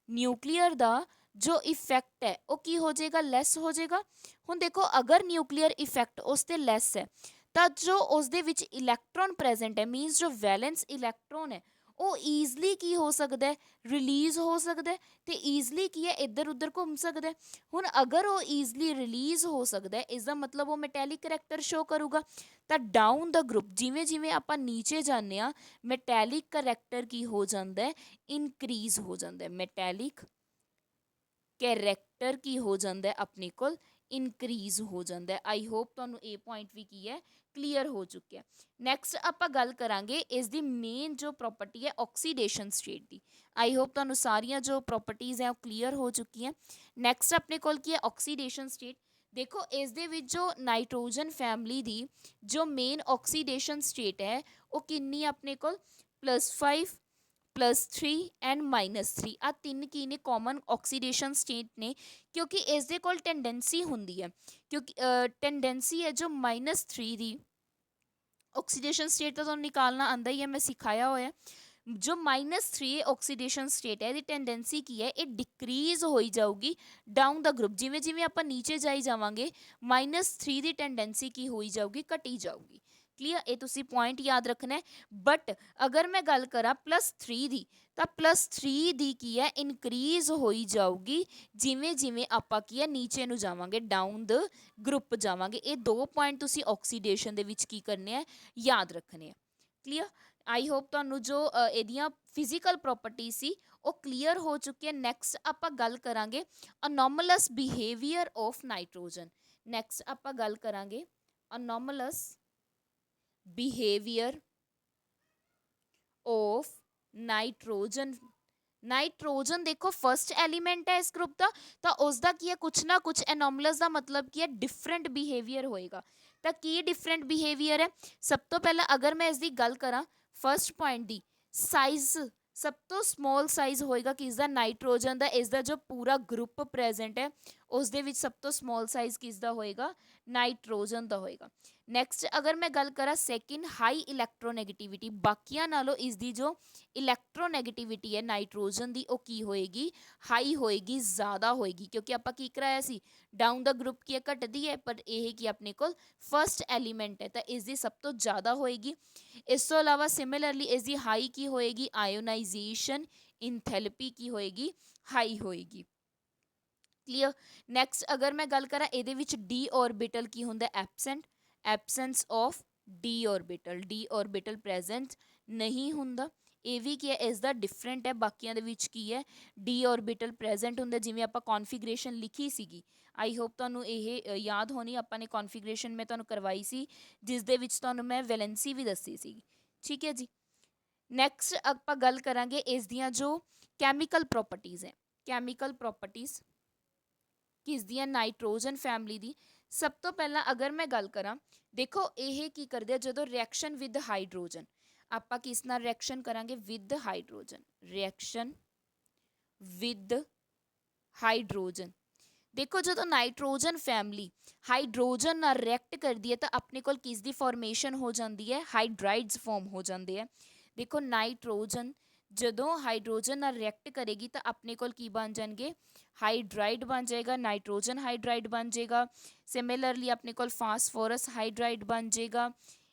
ਨਿਊਕਲੀਅਰ ਦਾ ਜੋ ਇਫੈਕਟ ਹੈ ਉਹ ਕੀ ਹੋ ਜਾਏਗਾ, ਲੈਸ ਹੋ ਜਾਏਗਾ। ਹੁਣ ਦੇਖੋ ਅਗਰ ਨਿਊਕਲੀਅਰ ਇਫੈਕਟ ਉਸ ਤੇ ਲੈਸ ਹੈ ਤਾਂ ਜੋ ਉਸ ਦੇ ਵਿੱਚ ਇਲੈਕਟ੍ਰੋਨ ਪ੍ਰੈਜ਼ੈਂਟ ਹੈ, ਮੀਨਸ ਜੋ ਵੈਲੈਂਸ ਇਲੈਕਟ੍ਰੋਨ ਹੈ ਉਹ ਈਜ਼ਲੀ ਕੀ ਹੋ ਸਕਦਾ ਹੈ, ਰਿਲੀਜ਼ ਹੋ ਸਕਦਾ ਹੈ, ਤੇ ਈਜ਼ਲੀ ਕੀ ਹੈ, ਇੱਧਰ ਉੱਧਰ ਘੁੰਮ ਸਕਦਾ ਹੈ। ਹੁਣ ਅਗਰ ਉਹ ਈਜ਼ਲੀ ਰਿਲੀਜ਼ ਹੋ ਸਕਦਾ ਹੈ, ਇਸ ਦਾ ਮਤਲਬ ਉਹ ਮੈਟੈਲਿਕ ਕਰੈਕਟਰ ਸ਼ੋ ਕਰੂਗਾ। ਤਾਂ ਡਾਊਨ ਦਾ ਗਰੁੱਪ ਜਿਵੇਂ ਜਿਵੇਂ ਆਪਾਂ ਨੀਚੇ ਜਾਂਦੇ ਹਾਂ, ਮੈਟੈਲਿਕ ਕਰੈਕਟਰ ਕੀ ਹੋ ਜਾਂਦਾ ਹੈ, ਇਨਕਰੀਜ਼ ਹੋ ਜਾਂਦਾ ਹੈ। ਮੈਟੈਲਿਕ ਕਰੈਕਟਰ ਕੀ ਹੋ ਜਾਂਦਾ ਹੈ, ਆਪਣੇ ਕੋਲ ਇਨਕਰੀਜ਼ ਹੋ ਜਾਂਦਾ ਹੈ। ਆਈ ਹੋਪ ਤੁਹਾਨੂੰ ਇਹ ਪੁਆਇੰਟ ਵੀ ਕੀ ਹੈ, ਕਲੀਅਰ ਹੋ ਚੁੱਕਿਆ। ਨੈਕਸਟ ਆਪਾਂ ਗੱਲ ਕਰਾਂਗੇ ਇਸ ਦੀ ਮੇਨ ਜੋ ਪ੍ਰੋਪਰਟੀ ਹੈ, oxidation state the. I hope ਤੁਹਾਨੂੰ ਸਾਰੀਆਂ ਜੋ ਪ੍ਰੋਪਰਟੀਜ਼ ਹੈ ਉਹ ਕਲੀਅਰ ਹੋ ਚੁੱਕੀਆਂ। ਨੈਕਸਟ ਆਪਣੇ ਕੋਲ ਕੀ ਹੈ, ਆਕਸੀਡੇਸ਼ਨ ਸਟੇਟ। ਦੇਖੋ ਇਸ ਦੇ ਵਿੱਚ ਜੋ ਨਾਈਟ੍ਰੋਜਨ ਫੈਮਿਲੀ ਦੀ ਜੋ ਮੇਨ ਆਕਸੀਡੇਸ਼ਨ ਸਟੇਟ ਹੈ ਉਹ ਕਿੰਨੀ ਆਪਣੇ ਕੋਲ, +5 +3 ਐਂਡ -3। ਆ ਤਿੰਨ ਕੀ ਨੇ, ਕਾਮਨ ਆਕਸੀਡੇਸ਼ਨ ਸਟੇਟ ਨੇ, ਕਿਉਂਕਿ ਇਸ ਦੇ ਕੋਲ ਟੈਂਡੈਂਸੀ ਹੁੰਦੀ ਹੈ, ਕਿਉਂਕਿ ਟੈਂਡੈਂਸੀ ਹੈ ਜੋ -3 ਦੀ ਆਕਸੀਡੇਸ਼ਨ ਸਟੇਟ ਤਾਂ ਤੁਹਾਨੂੰ ਨਿਕਾਲਣਾ ਆਉਂਦਾ ਹੀ ਹੈ, ਮੈਂ ਸਿਖਾਇਆ ਹੋਇਆ। ਜੋ -3 ਆਕਸੀਡੇਸ਼ਨ ਸਟੇਟ ਹੈ, ਇਹਦੀ ਟੈਂਡੈਂਸੀ ਕੀ ਹੈ, ਇਹ ਡਿਕਰੀਜ਼ ਹੋਈ ਜਾਊਗੀ ਡਾਊਨ ਦਾ ਗਰੁੱਪ। ਜਿਵੇਂ ਜਿਵੇਂ ਆਪਾਂ ਨੀਚੇ ਜਾਈ ਜਾਵਾਂਗੇ -3 ਦੀ ਟੈਂਡੈਂਸੀ ਕੀ ਹੋਈ ਜਾਊਗੀ, ਘਟੀ ਜਾਊਗੀ। क्लीयर, ये तुसी पॉइंट याद रखना है। बट अगर मैं गल करा +3 दी, तो +3 दी की है इनक्रीज होई जाऊगी जिमें जिमें आपां की है नीचे नूं जावांगे, डाउन द ग्रुप जावांगे। ये 2 पॉइंट तुसी ऑक्सीडेशन दे विच की करने हैं, याद रखने हैं। क्लीयर, आई होप तुहानू जो एदियां फिजिकल प्रॉपर्टीज सी वो क्लीयर हो चुकी है। नैक्सट आपां गल करांगे anomalous behaviour of nitrogen. Next आपां गल करांगे anomalous behaviour of nitrogen. Nitrogen देखो फर्स्ट एलीमेंट है इस ग्रुप का, तो उसका की है कुछ ना कुछ एनोमलस का मतलब की है डिफरेंट बिहेवियर होएगा। तो की डिफरेंट बिहेवियर है, सब तो पहला अगर मैं इसकी गल करा फर्स्ट पॉइंट दी, साइज सब तो स्मॉल साइज होएगा किसका, नाइट्रोजन का। इसका जो पूरा ग्रुप प्रेजेंट है उस दे विच सब तो स्मॉल साइज किसका होएगा, नाइट्रोजन का होएगा। नैक्सट अगर मैं गल करा सैकेंड हाई इलैक्ट्रोनैगेटिविटी, बाकियां नालों इसकी जो इलैक्ट्रोनैगेटिविटी है नाइट्रोजन की वो की होएगी, हाई होएगी, ज़्यादा होएगी, क्योंकि आपां की कराया सी डाउन द ग्रुप की घटदी है, पर यह कि अपने को फर्स्ट एलीमेंट है तो इसकी सब तो ज़्यादा होएगी। इस तो अलावा सिमिलरली इसकी हाई की होएगी, आयोनाइजेशन इंथैल्पी की होएगी, हाई होएगी। क्लीयर, नैक्सट अगर मैं गल करा ਇਹਦੇ ਵਿੱਚ डी ऑर्बिटल की ਹੁੰਦਾ absent, absence of D orbital, D orbital present नहीं ਹੁੰਦਾ। ਇਹ ਵੀ ਕੀ ਹੈ ਇਸਦਾ ਡਿਫਰੈਂਟ ਹੈ ਬਾਕੀਆਂ ਦੇ ਵਿੱਚ ਕੀ ਹੈ डी ऑर्बिटल प्रेजेंट ਹੁੰਦਾ, ਜਿਵੇਂ ਆਪਾਂ ਕਨਫੀਗਰੇਸ਼ਨ ਲਿਖੀ ਸੀਗੀ। आई होप ਤੁਹਾਨੂੰ ਇਹ ਯਾਦ ਹੋਣੀ, ਆਪਾਂ ਨੇ ਕਨਫੀਗਰੇਸ਼ਨ ਮੈਂ ਤੁਹਾਨੂੰ ਕਰਵਾਈ ਸੀ ਜਿਸ ਦੇ ਵਿੱਚ ਤੁਹਾਨੂੰ ਮੈਂ ਵੈਲੈਂਸੀ ਵੀ ਦੱਸੀ ਸੀਗੀ। ਠੀਕ ਹੈ ਜੀ, ਨੈਕਸਟ ਆਪਾਂ ਗੱਲ ਕਰਾਂਗੇ ਇਸ ਦੀਆਂ ਜੋ ਕੈਮੀਕਲ ਪ੍ਰੋਪਰਟੀਜ਼ ਹੈ। ਕੈਮੀਕਲ ਪ੍ਰੋਪਰਟੀਜ਼ किस दियां नाइट्रोजन फैमिली दी। सब तो पहला अगर मैं गल करा देखो ये की करदे जदों रिएक्शन विद हाइड्रोजन, आपां किस नाल रिएक्शन करांगे with hydrogen, reaction with hydrogen. देखो जो नाइट्रोजन फैमिली हाइड्रोजन नाल रिएक्ट करती है तो अपने को किस दी फॉर्मेशन हो जाती है, हाइड्राइड्स फॉर्म हो जाते हैं। देखो नाइट्रोजन जदों हाइड्रोजन नाल रिएक्ट करेगी तो अपने को की बन जाएंगे, हाइड्राइड बन जाएगा, नाइट्रोजन हाइड्राइड बन जाएगा। सिमिलरली अपने को फास्फोरस हाइड्राइड बन जाएगा।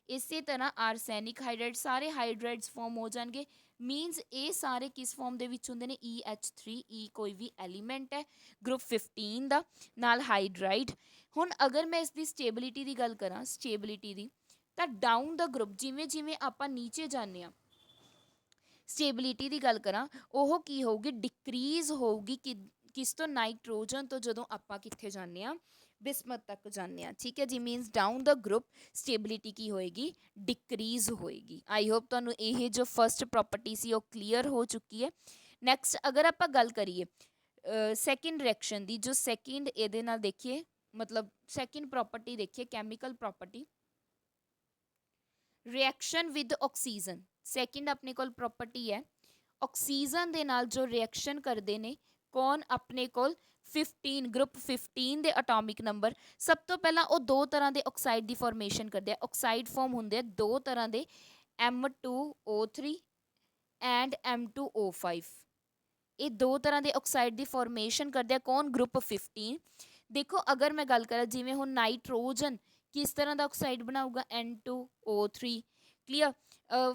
इसी तरह आर्सैनिक हाइड्राइड, सारे हाइड्राइड्स फॉर्म हो जाएंगे। मीनस ये सारे किस फॉर्म के होंगे ने, EH3, ई कोई भी एलीमेंट है ग्रुप 15 का नाल हाइड्राइड। हुण अगर मैं इसकी स्टेबिलिटी की गल करा, स्टेबिलिटी की तो डाउन द ग्रुप जिमें जिमें आप नीचे जाने स्टेबिलिटी की गल करा वह की होगी, डिक्रीज होगी कि किस तो नाइट्रोजन तो जदों आप कित्थे जाने बिस्मत तक जाने। ठीक है जी, means down the group stability की होएगी, डिक्रीज होएगी। आई होप तुहानू ये जो फर्स्ट प्रॉपर्टी सी वो क्लीयर हो चुकी है। नैक्सट अगर आप गल करिए सैकेंड रिएक्शन की, जो सैकेंड ये नाल देखिए मतलब सैकेंड प्रॉपर्टी देखिए chemical property reaction with oxygen. Second अपने को प्रॉपर्टी है ऑक्सीजन दे नाल जो रिएक्शन करते हैं कौन, अपने को 15 ग्रुप 15 के अटोमिक नंबर। सब तो पहला वो दो तरह के ऑक्साइड की फॉर्मेशन करते हैं, ऑक्साइड फॉर्म होंगे दो तरह के M2O3 एंड M2O5। ये दो तरह के ऑक्साइड की फॉर्मेशन करते हैं कौन, ग्रुप 15। देखो अगर मैं गल करा जिमें हुण नाइट्रोजन किस तरह का ऑक्साइड बनाऊगा, N2O3। क्लीयर,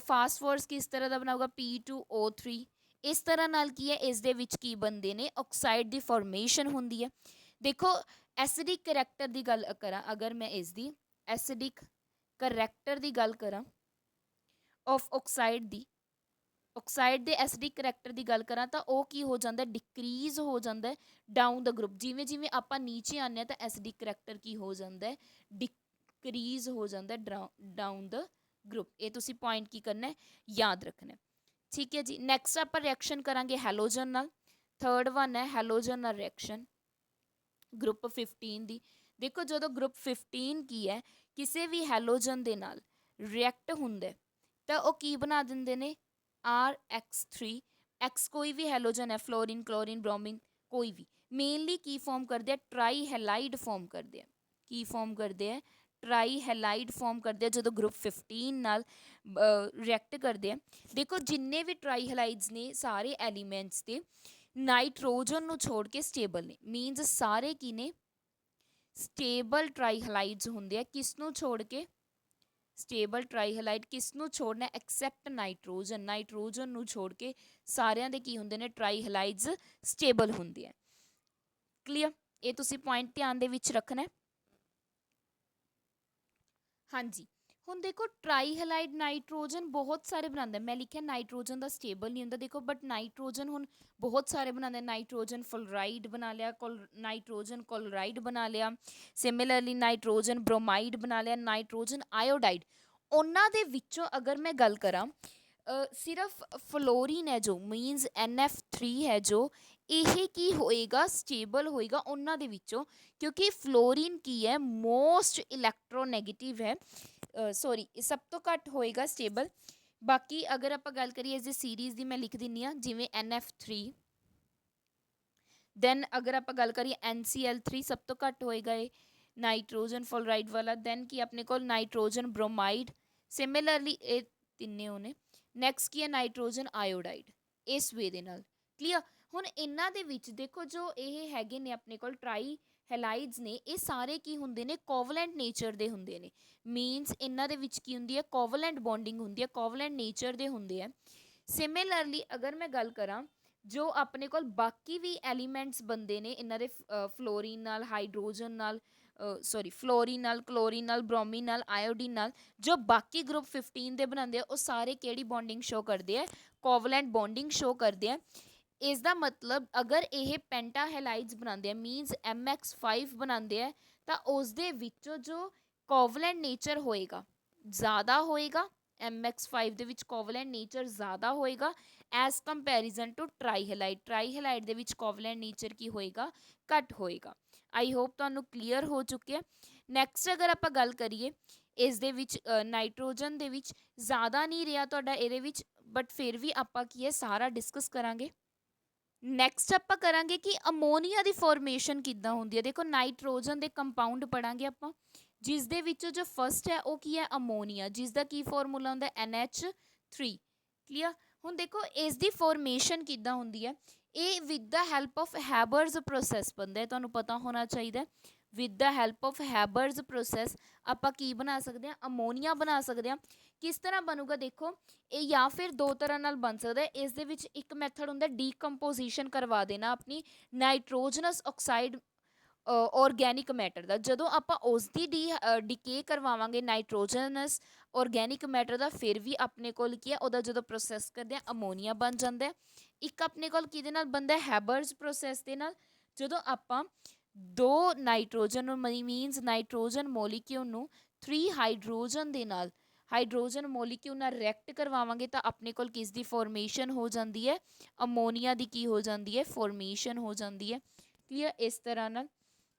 फास्फोरस किस तरह का बनाऊगा, P2O3। इस तरह नाल की है इस दे विच की बनते ने ऑक्साइड की फॉर्मेशन होंदी है। देखो एसिडिक करैक्टर की गल करा, अगर मैं इसकी एसिडिक करैक्टर की गल करा ऑफ ऑक्साइड की, ऑक्साइड के एसिडिक करैक्टर की गल करा तो वह की हो जाता है, डिक्रीज हो जाता है डाउन द ग्रुप। जिमें जिमें आप नीचे आने तो एसिडिक करैक्टर की हो जाता है, डिक्रीज हो जाता है डाउन द ग्रुप। ये तुसी पॉइंट की करना है, याद रखना है। ठीक है जी, नैक्सट आप रिएक्शन करांगे हैलोजन नाल। थर्ड वन है हैलोजन नाल रिएक्शन ग्रुप 15 की। देखो जो ग्रुप 15 की है किसी भी हैलोजन दे नाल रिएक्ट हुंदा तो वह की बना देंगे ने RX3। एक्स कोई भी हैलोजन है, फ्लोरीन क्लोरीन ब्रोमीन कोई भी, मेनली की फॉर्म करते हैं, ट्राई हैलाइड फॉर्म करते हैं। की फॉर्म करते हैं, ट्राई हैलाइड फॉर्म करते हैं जो ग्रुप 15 नाल रिएक्ट करते हैं। देखो जिन्ने भी ट्राई हैलाइड्स ने सारे एलीमेंट्स के नाइट्रोजन नू छोड़ के स्टेबल ने, मीनस सारे की ने स्टेबल ट्राई हैलाइड्स होंगे, किस नू छोड़ के, ਸਟੇਬਲ ਟ੍ਰਾਈਹੈਲਾਈਡ ਕਿਸ ਨੂੰ ਛੋੜਨਾ ਐਕਸੈਪਟ ਨਾਈਟ੍ਰੋਜਨ, ਨਾਈਟ੍ਰੋਜਨ ਨੂੰ ਛੋੜ ਕੇ ਸਾਰਿਆਂ ਦੇ ਕੀ ਹੁੰਦੇ ਨੇ ਟ੍ਰਾਈਹੈਲਾਈਡਸ ਸਟੇਬਲ ਹੁੰਦੇ ਆ। ਕਲੀਅਰ, ਇਹ ਤੁਸੀਂ ਪੁਆਇੰਟ ਧਿਆਨ ਦੇ ਵਿੱਚ ਰੱਖਣਾ ਹੈ। ਹਾਂਜੀ, ਹੁਣ ਦੇਖੋ ਟ੍ਰਾਈਹੈਲਾਈਡ ਨਾਈਟ੍ਰੋਜਨ ਬਹੁਤ ਸਾਰੇ ਬਣਾਉਂਦਾ, ਮੈਂ ਲਿਖਿਆ ਨਾਈਟ੍ਰੋਜਨ ਦਾ ਸਟੇਬਲ ਨਹੀਂ ਹੁੰਦਾ ਦੇਖੋ, ਬਟ ਨਾਈਟ੍ਰੋਜਨ ਹੁਣ ਬਹੁਤ ਸਾਰੇ ਬਣਾਉਂਦੇ, ਨਾਈਟ੍ਰੋਜਨ ਫਲੋਰਾਈਡ ਬਣਾ ਲਿਆ, ਨਾਈਟ੍ਰੋਜਨ ਕਲੋਰਾਈਡ ਬਣਾ ਲਿਆ, ਸਿਮਿਲਰਲੀ ਨਾਈਟ੍ਰੋਜਨ ਬ੍ਰੋਮਾਈਡ ਬਣਾ ਲਿਆ, ਨਾਈਟ੍ਰੋਜਨ ਆਇਓਡਾਈਡ। ਉਹਨਾਂ ਦੇ ਵਿੱਚੋਂ ਅਗਰ ਮੈਂ ਗੱਲ ਕਰਾਂ ਸਿਰਫ ਫਲੋਰੀਨ ਹੈ ਜੋ ਮੀਨਸ NF3 ਹੈ ਜੋ ਇਹ ਕੀ ਹੋਏਗਾ ਸਟੇਬਲ ਹੋਏਗਾ ਉਹਨਾਂ ਦੇ ਵਿੱਚੋਂ, ਕਿਉਂਕਿ ਫਲੋਰੀਨ ਕੀ ਹੈ ਮੋਸਟ ਇਲੈਕਟ੍ਰੋਨੈਗੇਟਿਵ ਹੈ, ਸੌਰੀ ਸਭ ਤੋਂ ਘੱਟ ਹੋਏਗਾ ਸਟੇਬਲ। ਬਾਕੀ ਅਗਰ ਆਪਾਂ ਗੱਲ ਕਰੀਏ ਇਸ ਦੀ ਸੀਰੀਜ਼ ਦੀ ਮੈਂ ਲਿਖ ਦਿੰਦੀ ਹਾਂ, ਜਿਵੇਂ NF3, ਦੈਨ ਅਗਰ ਆਪਾਂ ਗੱਲ ਕਰੀਏ NCl3 ਸਭ ਤੋਂ ਘੱਟ ਹੋਏਗਾ ਇਹ ਨਾਈਟ੍ਰੋਜਨ ਫਲੋਰਾਈਡ ਵਾਲਾ, ਦੈਨ ਕੀ ਆਪਣੇ ਕੋਲ ਨਾਈਟ੍ਰੋਜਨ ਬ੍ਰੋਮਾਈਡ, ਸਿਮਿਲਰਲੀ ਇਹ ਤਿੰਨੇ ਹੋਣੇ। ਨੈਕਸਟ ਕੀ ਹੈ ਨਾਈਟ੍ਰੋਜਨ ਆਇਓਡਾਈਡ, ਇਸ ਵੇ ਦੇ ਨਾਲ। ਕਲੀਅਰ, ਹੁਣ ਇਹਨਾਂ ਦੇ ਵਿੱਚ ਦੇਖੋ ਜੋ ਇਹ ਹੈਗੇ ਨੇ ਆਪਣੇ ਕੋਲ ਟਰਾਈ ਹੈਲਾਈਡਸ ਨੇ, ਇਹ ਸਾਰੇ ਕੀ ਹੁੰਦੇ ਨੇ ਕੋਵਲੈਂਟ ਨੇਚਰ ਦੇ ਹੁੰਦੇ ਨੇ, ਮੀਨਸ ਇਹਨਾਂ ਦੇ ਵਿੱਚ ਕੀ ਹੁੰਦੀ ਹੈ ਕੋਵਲੈਂਟ ਬੌਂਡਿੰਗ ਹੁੰਦੀ ਹੈ, ਕੋਵਲੈਂਟ ਨੇਚਰ ਦੇ ਹੁੰਦੇ ਆ। ਸਿਮਿਲਰਲੀ ਅਗਰ ਮੈਂ ਗੱਲ ਕਰਾਂ ਜੋ ਆਪਣੇ ਕੋਲ ਬਾਕੀ ਵੀ ਐਲੀਮੈਂਟਸ ਬਣਦੇ ਨੇ ਇਹਨਾਂ ਦੇ ਫਲੋਰੀਨ ਨਾਲ, ਹਾਈਡਰੋਜਨ ਨਾਲ, ਸੌਰੀ ਫਲੋਰੀਨ ਨਾਲ, ਕਲੋਰੀਨ ਨਾਲ, ਬ੍ਰੋਮੀਨ ਨਾਲ, ਆਇਓਡੀਨ ਨਾਲ, ਜੋ ਬਾਕੀ ਗਰੁੱਪ 15 ਦੇ ਬਣਾਉਂਦੇ ਆ ਉਹ ਸਾਰੇ ਕਿਹੜੀ ਬੌਂਡਿੰਗ ਸ਼ੋ ਕਰਦੇ ਆ ਕੋਵਲੈਂਟ ਬੌਂਡਿੰਗ ਸ਼ੋ ਕਰਦੇ ਆ। ਇਸ ਦਾ ਮਤਲਬ ਅਗਰ ਇਹ ਪੈਂਟਾਹੈਲਾਈਡਸ ਬਣਾਉਂਦੇ ਆ ਮੀਨਸ MX5 ਬਣਾਉਂਦੇ ਆ ਤਾਂ ਉਸ ਦੇ ਵਿੱਚੋਂ ਜੋ ਕੋਵਲੈਂਟ ਨੇਚਰ ਹੋਏਗਾ ਜ਼ਿਆਦਾ ਹੋਏਗਾ, MX5 ਦੇ ਵਿੱਚ ਕੋਵਲੈਂਟ ਨੇਚਰ ਜ਼ਿਆਦਾ ਹੋਏਗਾ ਐਜ਼ ਕੰਪੈਰੀਜ਼ਨ ਟੂ ਟ੍ਰਾਈਹੈਲਾਈਡ, ਟ੍ਰਾਈਹੈਲਾਈਡ ਦੇ ਵਿੱਚ ਕੋਵਲੈਂਟ ਨੇਚਰ ਕੀ ਹੋਏਗਾ ਘੱਟ ਹੋਏਗਾ। ਆਈ ਹੋਪ ਤੁਹਾਨੂੰ ਕਲੀਅਰ ਹੋ ਚੁੱਕਿਆ। ਨੈਕਸਟ ਅਗਰ ਆਪਾਂ ਗੱਲ ਕਰੀਏ ਇਸ ਦੇ ਵਿੱਚ ਨਾਈਟ੍ਰੋਜਨ ਦੇ ਵਿੱਚ ਜ਼ਿਆਦਾ ਨਹੀਂ ਰਿਹਾ ਤੁਹਾਡਾ ਇਹਦੇ ਵਿੱਚ, ਬਟ ਫਿਰ ਵੀ ਆਪਾਂ ਕੀ ਹੈ ਸਾਰਾ ਡਿਸਕਸ ਕਰਾਂਗੇ। ਨੈਕਸਟ ਆਪਾਂ ਕਰਾਂਗੇ ਕਿ ਅਮੋਨੀਆ ਦੀ ਫੋਰਮੇਸ਼ਨ ਕਿੱਦਾਂ ਹੁੰਦੀ ਹੈ। ਦੇਖੋ ਨਾਈਟ੍ਰੋਜਨ ਦੇ ਕੰਪਾਊਂਡ ਪੜਾਂਗੇ ਆਪਾਂ, ਜਿਸ ਦੇ ਵਿੱਚੋਂ ਜੋ ਫਸਟ ਹੈ ਉਹ ਕੀ ਹੈ ਅਮੋਨੀਆ, ਜਿਸ ਦਾ ਕੀ ਫਾਰਮੂਲਾ ਹੁੰਦਾ NH3। ਕਲੀਅਰ, ਹੁਣ ਦੇਖੋ ਇਸ ਦੀ ਫੋਰਮੇਸ਼ਨ ਕਿੱਦਾਂ ਹੁੰਦੀ ਹੈ, ਇਹ with the help of Haber's process ਬਣਦਾ ਹੈ, ਤੁਹਾਨੂੰ ਪਤਾ ਹੋਣਾ ਚਾਹੀਦਾ। With the help of Haber's process ਆਪਾਂ ਕੀ ਬਣਾ ਸਕਦੇ ਹਾਂ ਅਮੋਨੀਆ ਬਣਾ ਸਕਦੇ ਹਾਂ। ਕਿਸ ਤਰ੍ਹਾਂ ਬਣੂਗਾ ਦੇਖੋ, ਇਹ ਜਾਂ ਫਿਰ ਦੋ ਤਰ੍ਹਾਂ ਨਾਲ ਬਣ ਸਕਦਾ ਹੈ। ਇਸ ਦੇ ਵਿੱਚ ਇੱਕ ਮੈਥਡ ਹੁੰਦਾ ਡੀਕੰਪੋਜੀਸ਼ਨ ਕਰਵਾ ਦੇਣਾ ਆਪਣੀ ਨਾਈਟ੍ਰੋਜਨਸ ਆਕਸਾਈਡ ਆਰਗੈਨਿਕ ਮੈਟਰ ਦਾ, ਜਦੋਂ ਆਪਾਂ ਉਸ ਦੀ ਡਿਕੇ ਕਰਵਾਵਾਂਗੇ ਨਾਈਟ੍ਰੋਜਨਸ ਆਰਗੈਨਿਕ ਮੈਟਰ ਦਾ, ਫਿਰ ਵੀ ਆਪਣੇ ਕੋਲ ਕੀ ਹੈ ਉਹਦਾ ਜਦੋਂ ਪ੍ਰੋਸੈਸ ਕਰਦੇ ਆ ਅਮੋਨੀਆ ਬਣ ਜਾਂਦਾ ਹੈ। ਇੱਕ ਆਪਣੇ ਕੋਲ ਕਿਹਦੇ ਨਾਲ ਬਣਦਾ ਹੈਬਰਜ਼ ਪ੍ਰੋਸੈਸ ਦੇ ਨਾਲ, ਜਦੋਂ ਆਪਾਂ ਦੋ ਨਾਈਟ੍ਰੋਜਨ ਮੀਨਸ ਨਾਈਟ੍ਰੋਜਨ ਮੋਲੀਕਿਊਲ ਨੂੰ 3 ਹਾਈਡਰੋਜਨ ਦੇ ਨਾਲ, ਹਾਈਡਰੋਜਨ ਮੋਲੀਕਿਊਲ ਨਾਲ ਰਿਐਕਟ ਕਰਵਾਵਾਂਗੇ ਤਾਂ ਆਪਣੇ ਕੋਲ ਕਿਸ ਦੀ ਫੋਰਮੇਸ਼ਨ ਹੋ ਜਾਂਦੀ ਹੈ ਅਮੋਨੀਆ ਦੀ ਕੀ ਹੋ ਜਾਂਦੀ ਹੈ ਫੋਰਮੇਸ਼ਨ ਹੋ ਜਾਂਦੀ ਹੈ। ਕਲੀਅਰ, ਇਸ ਤਰ੍ਹਾਂ ਨਾਲ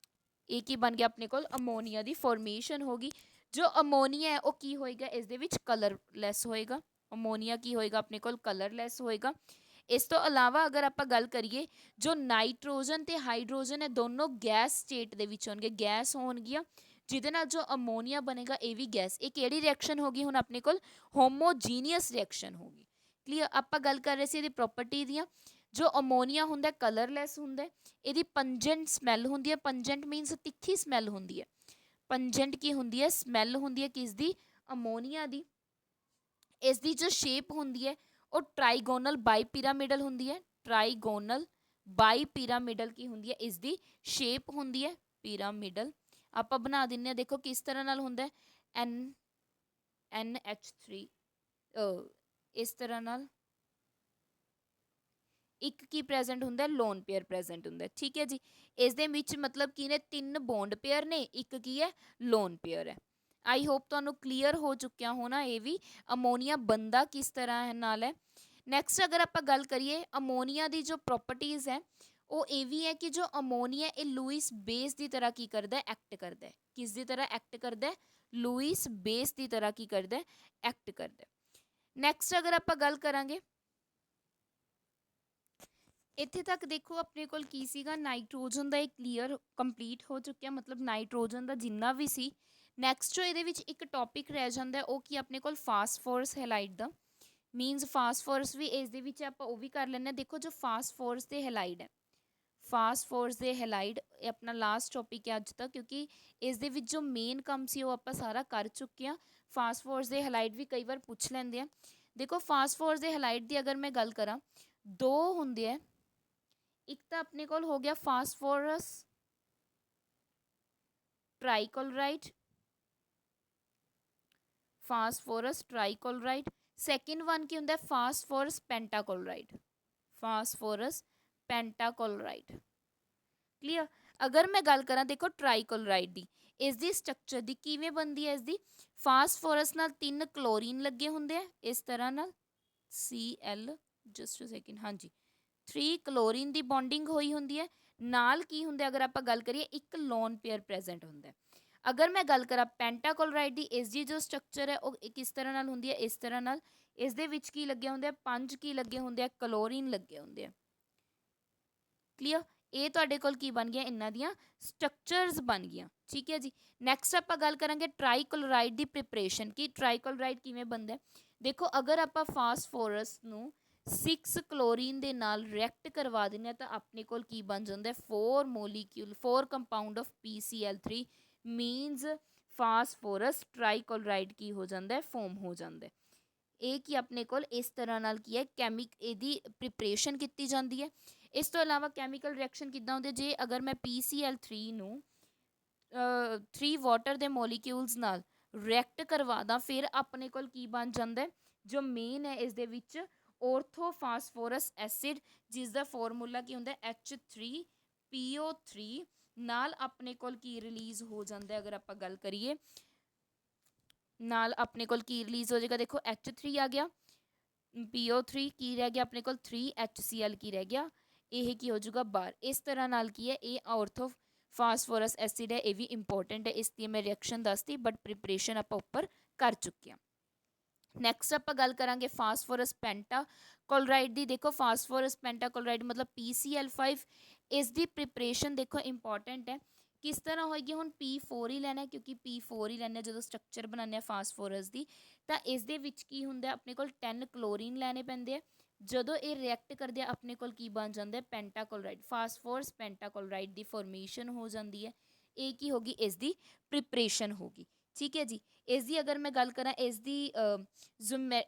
ਇਹ ਕੀ ਬਣ ਗਿਆ ਆਪਣੇ ਕੋਲ ਅਮੋਨੀਆ ਦੀ ਫੋਰਮੇਸ਼ਨ ਹੋ ਗਈ। ਜੋ ਅਮੋਨੀਆ ਹੈ ਉਹ ਕੀ ਹੋਏਗਾ ਇਸ ਦੇ ਵਿੱਚ ਕਲਰਲੈਸ ਹੋਏਗਾ, ਅਮੋਨੀਆ ਕੀ ਹੋਏਗਾ ਆਪਣੇ ਕੋਲ ਕਲਰਲੈਸ ਹੋਏਗਾ। ਇਸ ਤੋਂ ਇਲਾਵਾ ਅਗਰ ਆਪਾਂ ਗੱਲ ਕਰੀਏ ਜੋ ਨਾਈਟ੍ਰੋਜਨ ਤੇ ਹਾਈਡਰੋਜਨ ਹੈ ਦੋਨੋਂ ਗੈਸ ਸਟੇਟ ਦੇ ਵਿੱਚ ਹੋਣਗੇ, ਗੈਸ ਹੋਣਗੀਆਂ, ਜਿਹਦੇ ਨਾਲ ਜੋ ਅਮੋਨੀਆ ਬਣੇਗਾ ਇਹ ਵੀ ਗੈਸ। ਇਹ ਕਿਹੜੀ ਰਿਐਕਸ਼ਨ ਹੋਗੀ ਹੁਣ ਆਪਣੇ ਕੋਲ ਹੋਮੋਜੀਨੀਅਸ ਰਿਐਕਸ਼ਨ ਹੋਗੀ। ਕਲੀਅਰ, ਆਪਾਂ ਗੱਲ ਕਰ ਰਹੇ ਸੀ ਇਹਦੀ ਪ੍ਰੋਪਰਟੀ ਦੀਆਂ। ਜੋ ਅਮੋਨੀਆ ਹੁੰਦਾ ਕਲਰਲੈਸ ਹੁੰਦਾ, ਇਹਦੀ ਪੰਜੈਂਟ ਸਮੈਲ ਹੁੰਦੀ ਹੈ, ਪੰਜੈਂਟ ਮੀਨਸ ਤਿੱਖੀ ਸਮੈਲ ਹੁੰਦੀ ਹੈ, ਪੰਜੈਂਟ ਕੀ ਹੁੰਦੀ ਹੈ ਸਮੈਲ ਹੁੰਦੀ ਹੈ ਕਿਸ ਦੀ ਅਮੋਨੀਆ ਦੀ। ਇਸ ਦੀ ਜੋ ਸ਼ੇਪ ਹੁੰਦੀ ਹੈ ਉਹ ਟਰਾਈਗੋਨਲ ਬਾਈ ਪਿਰਾਮਿਡਲ ਹੁੰਦੀ ਹੈ, ਟਰਾਈਗੋਨਲ ਬਾਈ ਪਿਰਾਮਿਡਲ ਕੀ ਹੁੰਦੀ ਹੈ ਇਸ ਦੀ ਸ਼ੇਪ ਹੁੰਦੀ ਹੈ ਪਿਰਾਮਿਡਲ। ਆਪਾਂ ਬਣਾ ਦਿੰਦੇ ਹਾਂ ਦੇਖੋ ਕਿਸ ਤਰ੍ਹਾਂ ਨਾਲ ਹੁੰਦਾ NH3 ਇਸ ਤਰ੍ਹਾਂ ਨਾਲ ਇੱਕ ਕੀ ਪ੍ਰੈਜ਼ੈਂਟ ਹੁੰਦਾ ਲੋਨ ਪੇਅਰ ਪ੍ਰੈਜ਼ੈਂਟ ਹੁੰਦਾ, ਠੀਕ ਹੈ ਜੀ। ਇਸ ਦੇ ਵਿੱਚ ਮਤਲਬ ਕੀ ਨੇ 3 ਬੌਂਡ ਪੇਅਰ ਨੇ, ਇੱਕ ਕੀ ਹੈ ਲੋਨ ਪੇਅਰ ਹੈ। ਆਈ ਹੋਪ ਤੁਹਾਨੂੰ ਕਲੀਅਰ ਹੋ ਚੁੱਕਿਆ ਹੋਣਾ ਇਹ ਵੀ ਅਮੋਨੀਆ ਬਣਦਾ ਕਿਸ ਤਰ੍ਹਾਂ ਨਾਲ ਹੈ। ਨੈਕਸਟ ਅਗਰ ਆਪਾਂ ਗੱਲ ਕਰੀਏ ਅਮੋਨੀਆ ਦੀ ਜੋ ਪ੍ਰੋਪਰਟੀਜ਼ ਹੈ ਉਹ ਇਹ ਵੀ ਹੈ ਕਿ ਜੋ ਅਮੋਨੀਆ ਇਹ ਲੂਇਸ ਬੇਸ ਦੀ ਤਰ੍ਹਾਂ ਕੀ ਕਰਦਾ ਐਕਟ ਕਰਦਾ, ਕਿਸ ਦੀ ਤਰ੍ਹਾਂ ਐਕਟ ਕਰਦਾ ਲੂਇਸ ਬੇਸ ਦੀ ਤਰ੍ਹਾਂ ਕੀ ਕਰਦਾ ਐਕਟ ਕਰਦਾ। ਨੈਕਸਟ ਅਗਰ ਆਪਾਂ ਗੱਲ ਕਰਾਂਗੇ ਇੱਥੇ ਤੱਕ ਦੇਖੋ ਆਪਣੇ ਕੋਲ ਕੀ ਸੀਗਾ ਨਾਈਟ੍ਰੋਜਨ ਦਾ ਇਹ ਕਲੀਅਰ ਕੰਪਲੀਟ ਹੋ ਚੁੱਕਿਆ, ਮਤਲਬ ਨਾਈਟ੍ਰੋਜਨ ਦਾ ਜਿੰਨਾ ਵੀ ਸੀ। ਨੈਕਸਟ ਜੋ ਇਹਦੇ ਵਿੱਚ ਇੱਕ ਟੌਪਿਕ ਰਹਿ ਜਾਂਦਾ ਉਹ ਕੀ ਆਪਣੇ ਕੋਲ ਫਾਸਫੋਰਸ ਹੈਲਾਈਡ ਦਾ, ਮੀਨਸ ਫਾਸਫੋਰਸ ਵੀ ਇਸ ਦੇ ਵਿੱਚ ਆਪਾਂ ਉਹ ਵੀ ਕਰ ਲੈਂਦੇ ਹਾਂ। ਦੇਖੋ ਜੋ ਫਾਸਫੋਰਸ ਦੇ ਹੈਲਾਈਡ ਹੈ, ਫਾਸਫੋਰਸ ਦੇ ਹੈਲਾਈਡ ਇਹ ਆਪਣਾ ਲਾਸਟ ਟੌਪਿਕ ਹੈ ਅੱਜ ਤੱਕ, ਕਿਉਂਕਿ ਇਸ ਦੇ ਵਿੱਚ ਜੋ ਮੇਨ ਕੰਮ ਸੀ ਉਹ ਆਪਾਂ ਸਾਰਾ ਕਰ ਚੁੱਕੇ ਹਾਂ। ਫਾਸਫੋਰਸ ਦੇ ਹੈਲਾਈਡ ਵੀ ਕਈ ਵਾਰ ਪੁੱਛ ਲੈਂਦੇ ਆ। ਦੇਖੋ ਫਾਸਫੋਰਸ ਦੇ ਹੈਲਾਈਡ ਦੀ ਅਗਰ ਮੈਂ ਗੱਲ ਕਰਾਂ, ਦੋ ਹੁੰਦੇ ਆ। ਇੱਕ ਤਾਂ ਆਪਣੇ ਕੋਲ ਹੋ ਗਿਆ ਫਾਸਫੋਰਸ ਟ੍ਰਾਈਕਲੋਰਾਈਡ, ਫਾਸਫੋਰਸ ਟ੍ਰਾਈਕਲੋਰਾਈਡ। ਸੈਕਿੰਡ ਵਨ ਕੀ ਹੁੰਦਾ, ਫਾਸਫੋਰਸ ਪੈਂਟਾਕਲੋਰਾਈਡ, ਫਾਸਫੋਰਸ ਪੈਂਟਾਕਲੋਰਾਈਡ। ਕਲੀਅਰ। ਅਗਰ ਮੈਂ ਗੱਲ ਕਰਾਂ ਦੇਖੋ ਟ੍ਰਾਈਕਲੋਰਾਈਡ ਦੀ, ਇਸ ਦੀ ਸਟਰਕਚਰ ਦੀ ਕਿਵੇਂ ਬਣਦੀ ਹੈ, ਇਸ ਦੀ ਫਾਸਫੋਰਸ ਨਾਲ 3 ਕਲੋਰੀਨ ਲੱਗੇ ਹੁੰਦੇ ਆ ਇਸ ਤਰ੍ਹਾਂ ਨਾਲ, Cl, ਜਸਟ ਅ ਸੈਕਿੰਡ, ਹਾਂਜੀ 3 ਕਲੋਰੀਨ ਦੀ ਬੌਂਡਿੰਗ ਹੋਈ ਹੁੰਦੀ ਹੈ। ਨਾਲ ਕੀ ਹੁੰਦਾ, ਅਗਰ ਆਪਾਂ ਗੱਲ ਕਰੀਏ ਇੱਕ ਲੋਨ ਪੇਅਰ ਪ੍ਰੈਜ਼ੈਂਟ ਹੁੰਦਾ। ਅਗਰ ਮੈਂ ਗੱਲ ਕਰਾਂ ਪੈਂਟਾਕਲੋਰਾਈਡ ਦੀ, ਇਸ ਦੀ ਜੋ ਸਟਰਕਚਰ ਹੈ ਉਹ ਕਿਸ ਤਰ੍ਹਾਂ ਨਾਲ ਹੁੰਦੀ ਹੈ, ਇਸ ਤਰ੍ਹਾਂ ਨਾਲ। ਇਸ ਦੇ ਵਿੱਚ ਕੀ ਲੱਗੇ ਹੁੰਦੇ ਆ, 5 ਕੀ ਲੱਗੇ ਹੁੰਦੇ ਆ, ਕਲੋਰੀਨ ਲੱਗੇ ਹੁੰਦੇ ਆ। ਕਲੀਅਰ। ਇਹ ਤੁਹਾਡੇ ਕੋਲ ਕੀ ਬਣ ਗਿਆ, ਇਹਨਾਂ ਦੀਆਂ ਸਟਰਕਚਰਸ ਬਣ ਗਈਆਂ। ਠੀਕ ਹੈ ਜੀ। ਨੈਕਸਟ ਆਪਾਂ ਗੱਲ ਕਰਾਂਗੇ ਟ੍ਰਾਈਕਲੋਰਾਈਡ ਦੀ ਪ੍ਰਿਪਰੇਸ਼ਨ, ਕਿ ਟ੍ਰਾਈਕਲੋਰਾਈਡ ਕਿਵੇਂ ਬਣਦਾ। ਦੇਖੋ ਅਗਰ ਆਪਾਂ ਫਾਸਫੋਰਸ ਨੂੰ 6 ਕਲੋਰੀਨ ਦੇ ਨਾਲ ਰਿਐਕਟ ਕਰਵਾ ਦਿੰਦੇ ਹਾਂ ਤਾਂ ਆਪਣੇ ਕੋਲ ਕੀ ਬਣ ਜਾਂਦਾ, 4 molecule, 4 compound of PCl3 means phosphorus trichloride ਕੀ ਹੋ ਜਾਂਦਾ, ਫੋਮ ਹੋ ਜਾਂਦਾ। ਇਹ ਕੀ ਆਪਣੇ ਕੋਲ ਇਸ ਤਰ੍ਹਾਂ ਨਾਲ ਕੀ ਹੈ, ਇਹਦੀ ਪ੍ਰਿਪਰੇਸ਼ਨ ਕੀਤੀ ਜਾਂਦੀ ਹੈ। ਇਸ ਤੋਂ ਇਲਾਵਾ ਕੈਮੀਕਲ ਰਿਐਕਸ਼ਨ ਕਿੱਦਾਂ ਹੁੰਦੀ, ਜੇ ਅਗਰ ਮੈਂ PCl3 ਨੂੰ 3 ਵਾਟਰ ਦੇ ਮੋਲੀਕਿਊਲਸ ਨਾਲ ਰਿਐਕਟ ਕਰਵਾ ਦਾਂ, ਫਿਰ ਆਪਣੇ ਕੋਲ ਕੀ ਬਣ ਜਾਂਦਾ, ਜੋ ਮੇਨ ਹੈ ਇਸ ਦੇ ਵਿੱਚ ਔਰਥੋਫਾਸਫੋਰਸ ਐਸਿਡ, ਜਿਸ ਦਾ ਫਾਰਮੂਲਾ ਕੀ ਹੁੰਦਾ H3PO3, ਨਾਲ ਆਪਣੇ ਕੋਲ ਕੀ ਰਿਲੀਜ਼ ਹੋ ਜਾਂਦਾ, ਅਗਰ ਆਪਾਂ ਗੱਲ ਕਰੀਏ ਨਾਲ ਆਪਣੇ ਕੋਲ ਕੀ ਰਿਲੀਜ਼ ਹੋ ਜਾਏਗਾ, ਦੇਖੋ H3 ਆ ਗਿਆ, PO3 ਕੀ ਰਹਿ ਗਿਆ ਆਪਣੇ ਕੋਲ, 3HCl ਕੀ ਰਹਿ ਗਿਆ, ਇਹ ਕੀ ਹੋ ਜਾਊਗਾ ਬਾਹਰ। ਇਸ ਤਰ੍ਹਾਂ ਨਾਲ ਕੀ ਹੈ, ਇਹ ਔਰਥੋ ਫਾਸਫੋਰਸ ਐਸਿਡ ਹੈ, ਇਹ ਵੀ ਇੰਪੋਰਟੈਂਟ ਹੈ, ਇਸ ਦੀ ਮੈਂ ਰਿਐਕਸ਼ਨ ਦੱਸਤੀ, ਬਟ ਪ੍ਰਿਪਰੇਸ਼ਨ ਆਪਾਂ ਉੱਪਰ ਕਰ ਚੁੱਕੇ ਹਾਂ। ਨੈਕਸਟ ਆਪਾਂ ਗੱਲ ਕਰਾਂਗੇ ਫਾਸਫੋਰਸ ਪੈਂਟਾਕਲੋਰਾਈਡ ਦੀ। ਦੇਖੋ ਫਾਸਫੋਰਸ ਪੈਂਟਾਕਲੋਰਾਈਡ ਮਤਲਬ PCl5, ਇਸ ਦੀ ਪ੍ਰਿਪਰੇਸ਼ਨ ਦੇਖੋ ਇੰਪੋਰਟੈਂਟ ਹੈ। ਕਿਸ ਤਰ੍ਹਾਂ ਹੋਏਗੀ, ਹੁਣ P4 ਹੀ ਲੈਣਾ, ਕਿਉਂਕਿ P4 ਹੀ ਲੈਣਾ ਜਦੋਂ ਸਟਰਕਚਰ ਬਣਾਉਂਦੇ ਆ ਫਾਸਫੋਰਸ ਦੀ, ਤਾਂ ਇਸ ਦੇ ਵਿੱਚ ਕੀ ਹੁੰਦਾ, ਆਪਣੇ ਕੋਲ 10 ਕਲੋਰੀਨ ਲੈਣੇ ਪੈਂਦੇ ਆ। ਜਦੋਂ ਇਹ ਰਿਐਕਟ ਕਰਦੇ ਆ ਆਪਣੇ ਕੋਲ ਕੀ ਬਣ ਜਾਂਦਾ, ਪੈਂਟਾਕਲੋਰਾਈਡ, ਫਾਸਫੋਰਸ ਪੈਂਟਾਕਲੋਰਾਈਡ ਦੀ ਫੋਰਮੇਸ਼ਨ ਹੋ ਜਾਂਦੀ ਹੈ। ਇਹ ਕੀ ਹੋਗੀ, ਇਸ ਦੀ ਪ੍ਰਿਪਰੇਸ਼ਨ ਹੋਗੀ। ਠੀਕ ਹੈ ਜੀ। ਇਸ ਦੀ ਅਗਰ ਮੈਂ ਗੱਲ ਕਰਾਂ, ਇਸ ਦੀ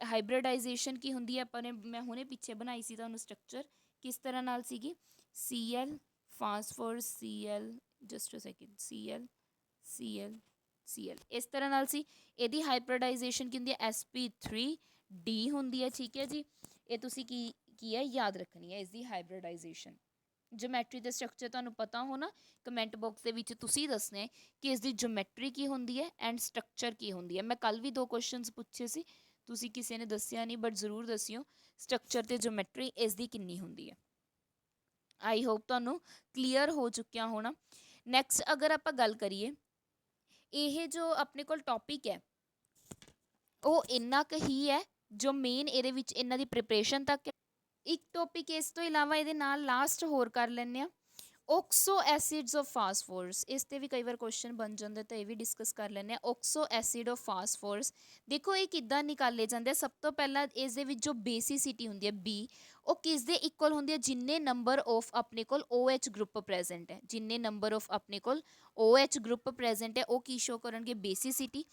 ਹਾਈਬ੍ਰਿਡਾਈਜੇਸ਼ਨ ਕੀ ਹੁੰਦੀ ਹੈ, ਆਪਾਂ ਨੇ ਮੈਂ ਹੁਣੇ ਪਿੱਛੇ ਬਣਾਈ ਸੀ ਤੁਹਾਨੂੰ ਸਟਰਕਚਰ, ਕਿਸ ਤਰ੍ਹਾਂ ਨਾਲ ਸੀਗੀ, Cl phosphorus Cl, just a second, Cl ਇਸ ਤਰ੍ਹਾਂ ਨਾਲ ਸੀ। ਇਹਦੀ ਹਾਈਬ੍ਰਿਡਾਈਜੇਸ਼ਨ ਕੀ ਹੁੰਦੀ ਹੈ, sp3d ਹੁੰਦੀ ਹੈ। ਠੀਕ ਹੈ ਜੀ। ਇਹ ਤੁਸੀਂ ਕੀ ਹੈ ਯਾਦ ਰੱਖਣੀ ਹੈ, ਇਸ ਦੀ ਹਾਈਬ੍ਰਿਡਾਈਜੇਸ਼ਨ। ਜਿਓਮੈਟਰੀ ਦੇ ਸਟਰਕਚਰ ਤੁਹਾਨੂੰ ਪਤਾ ਹੋ ਨਾ, ਕਮੈਂਟ ਬਾਕਸ ਦੇ ਵਿੱਚ ਤੁਸੀਂ ਦੱਸਣਾ ਕਿ ਇਸ ਦੀ ਜਿਓਮੈਟਰੀ ਕੀ ਹੁੰਦੀ ਹੈ ਐਂਡ ਸਟਰਕਚਰ ਕੀ ਹੁੰਦੀ ਹੈ। ਮੈਂ ਕੱਲ ਵੀ 2 ਕੁਐਸਚਨਸ ਪੁੱਛੇ ਸੀ, ਤੁਸੀਂ ਕਿਸੇ ਨੇ ਦੱਸਿਆ ਨਹੀਂ, ਬਟ ਜ਼ਰੂਰ ਦੱਸਿਓ ਸਟਰਕਚਰ ਤੇ ਜਿਓਮੈਟਰੀ ਇਸ ਦੀ ਕਿੰਨੀ ਹੁੰਦੀ ਹੈ। ਆਈ ਹੋਪ ਤੁਹਾਨੂੰ ਕਲੀਅਰ ਹੋ ਚੁੱਕਿਆ ਹੋਣਾ। ਨੈਕਸਟ ਅਗਰ ਆਪਾਂ ਗੱਲ ਕਰੀਏ, ਇਹ ਜੋ ਆਪਣੇ ਕੋਲ ਟੌਪਿਕ ਹੈ ਉਹ ਇੰਨਾ ਕੁ ਹੀ ਹੈ, ਜੋ ਮੇਨ ਇਹਦੇ ਵਿੱਚ ਇਹਨਾਂ ਦੀ ਪ੍ਰਿਪਰੇਸ਼ਨ ਤੱਕ ਹੈ। ਇੱਕ ਟੌਪਿਕ ਇਸ ਤੋਂ ਇਲਾਵਾ ਇਹਦੇ ਨਾਲ ਲਾਸਟ ਹੋਰ ਕਰ ਲੈਂਦੇ ਹਾਂ, ਓਕਸੋ ਐਸਿਡਸ ਆਫ ਫਾਸਫੋਰਸ। ਇਸ 'ਤੇ ਵੀ ਕਈ ਵਾਰ ਕੁਐਸਚਨ ਬਣ ਜਾਂਦਾ, ਤਾਂ ਇਹ ਵੀ ਡਿਸਕਸ ਕਰ ਲੈਂਦੇ ਹਾਂ। ਓਕਸੋ ਐਸਿਡ ਆਫ ਫਾਸਫੋਰਸ, ਦੇਖੋ ਇਹ ਕਿੱਦਾਂ ਨਿਕਾਲੇ ਜਾਂਦੇ ਆ। ਸਭ ਤੋਂ ਪਹਿਲਾਂ ਇਸ ਦੇ ਵਿੱਚ ਜੋ ਬੇਸਿਸਿਟੀ ਹੁੰਦੀ ਹੈ B, ਉਹ ਕਿਸ ਦੇ ਇਕੁਅਲ ਹੁੰਦੀ ਹੈ, ਜਿੰਨੇ ਨੰਬਰ ਆਫ ਆਪਣੇ ਕੋਲ OH ਗਰੁੱਪ ਪ੍ਰੈਜ਼ੈਂਟ ਹੈ, ਜਿੰਨੇ ਨੰਬਰ ਆਫ ਆਪਣੇ ਕੋਲ OH ਗਰੁੱਪ ਪ੍ਰੈਜ਼ੈਂਟ ਹੈ ਉਹ ਕੀ ਸ਼ੋ ਕਰਨਗੇ, ਬੇਸਿਸਿਟੀ।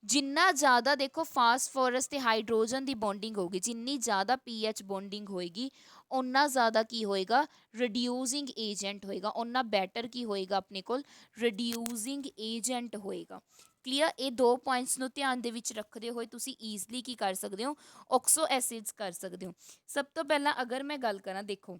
ਜਿੰਨਾ ਜ਼ਿਆਦਾ ਦੇਖੋ ਫਾਸਫੋਰਸ ਤੇ ਹਾਈਡਰੋਜਨ ਦੀ ਬੌਂਡਿੰਗ ਹੋਊਗੀ, ਜਿੰਨੀ ਜ਼ਿਆਦਾ pH ਬੌਂਡਿੰਗ ਹੋਏਗੀ, ਓਨਾ ਜ਼ਿਆਦਾ ਕੀ ਹੋਏਗਾ, ਰਿਡਿਊਸਿੰਗ ਏਜੰਟ ਹੋਏਗਾ, ਓਨਾ ਬੈਟਰ ਕੀ ਹੋਏਗਾ ਆਪਣੇ ਕੋਲ, ਰਿਡਿਊਸਿੰਗ ਏਜੰਟ ਹੋਏਗਾ। ਕਲੀਅਰ। ਇਹ 2 ਪੁਆਇੰਟਸ ਨੂੰ ਧਿਆਨ ਦੇ ਵਿੱਚ ਰੱਖਦੇ ਹੋਏ ਤੁਸੀਂ ਈਜ਼ਲੀ ਕੀ ਕਰ ਸਕਦੇ ਹੋ, ਓਕਸੋ ਐਸਿਡਸ ਕਰ ਸਕਦੇ ਹੋ। ਸਭ ਤੋਂ ਪਹਿਲਾਂ ਅਗਰ ਮੈਂ ਗੱਲ ਕਰਾਂ, ਦੇਖੋ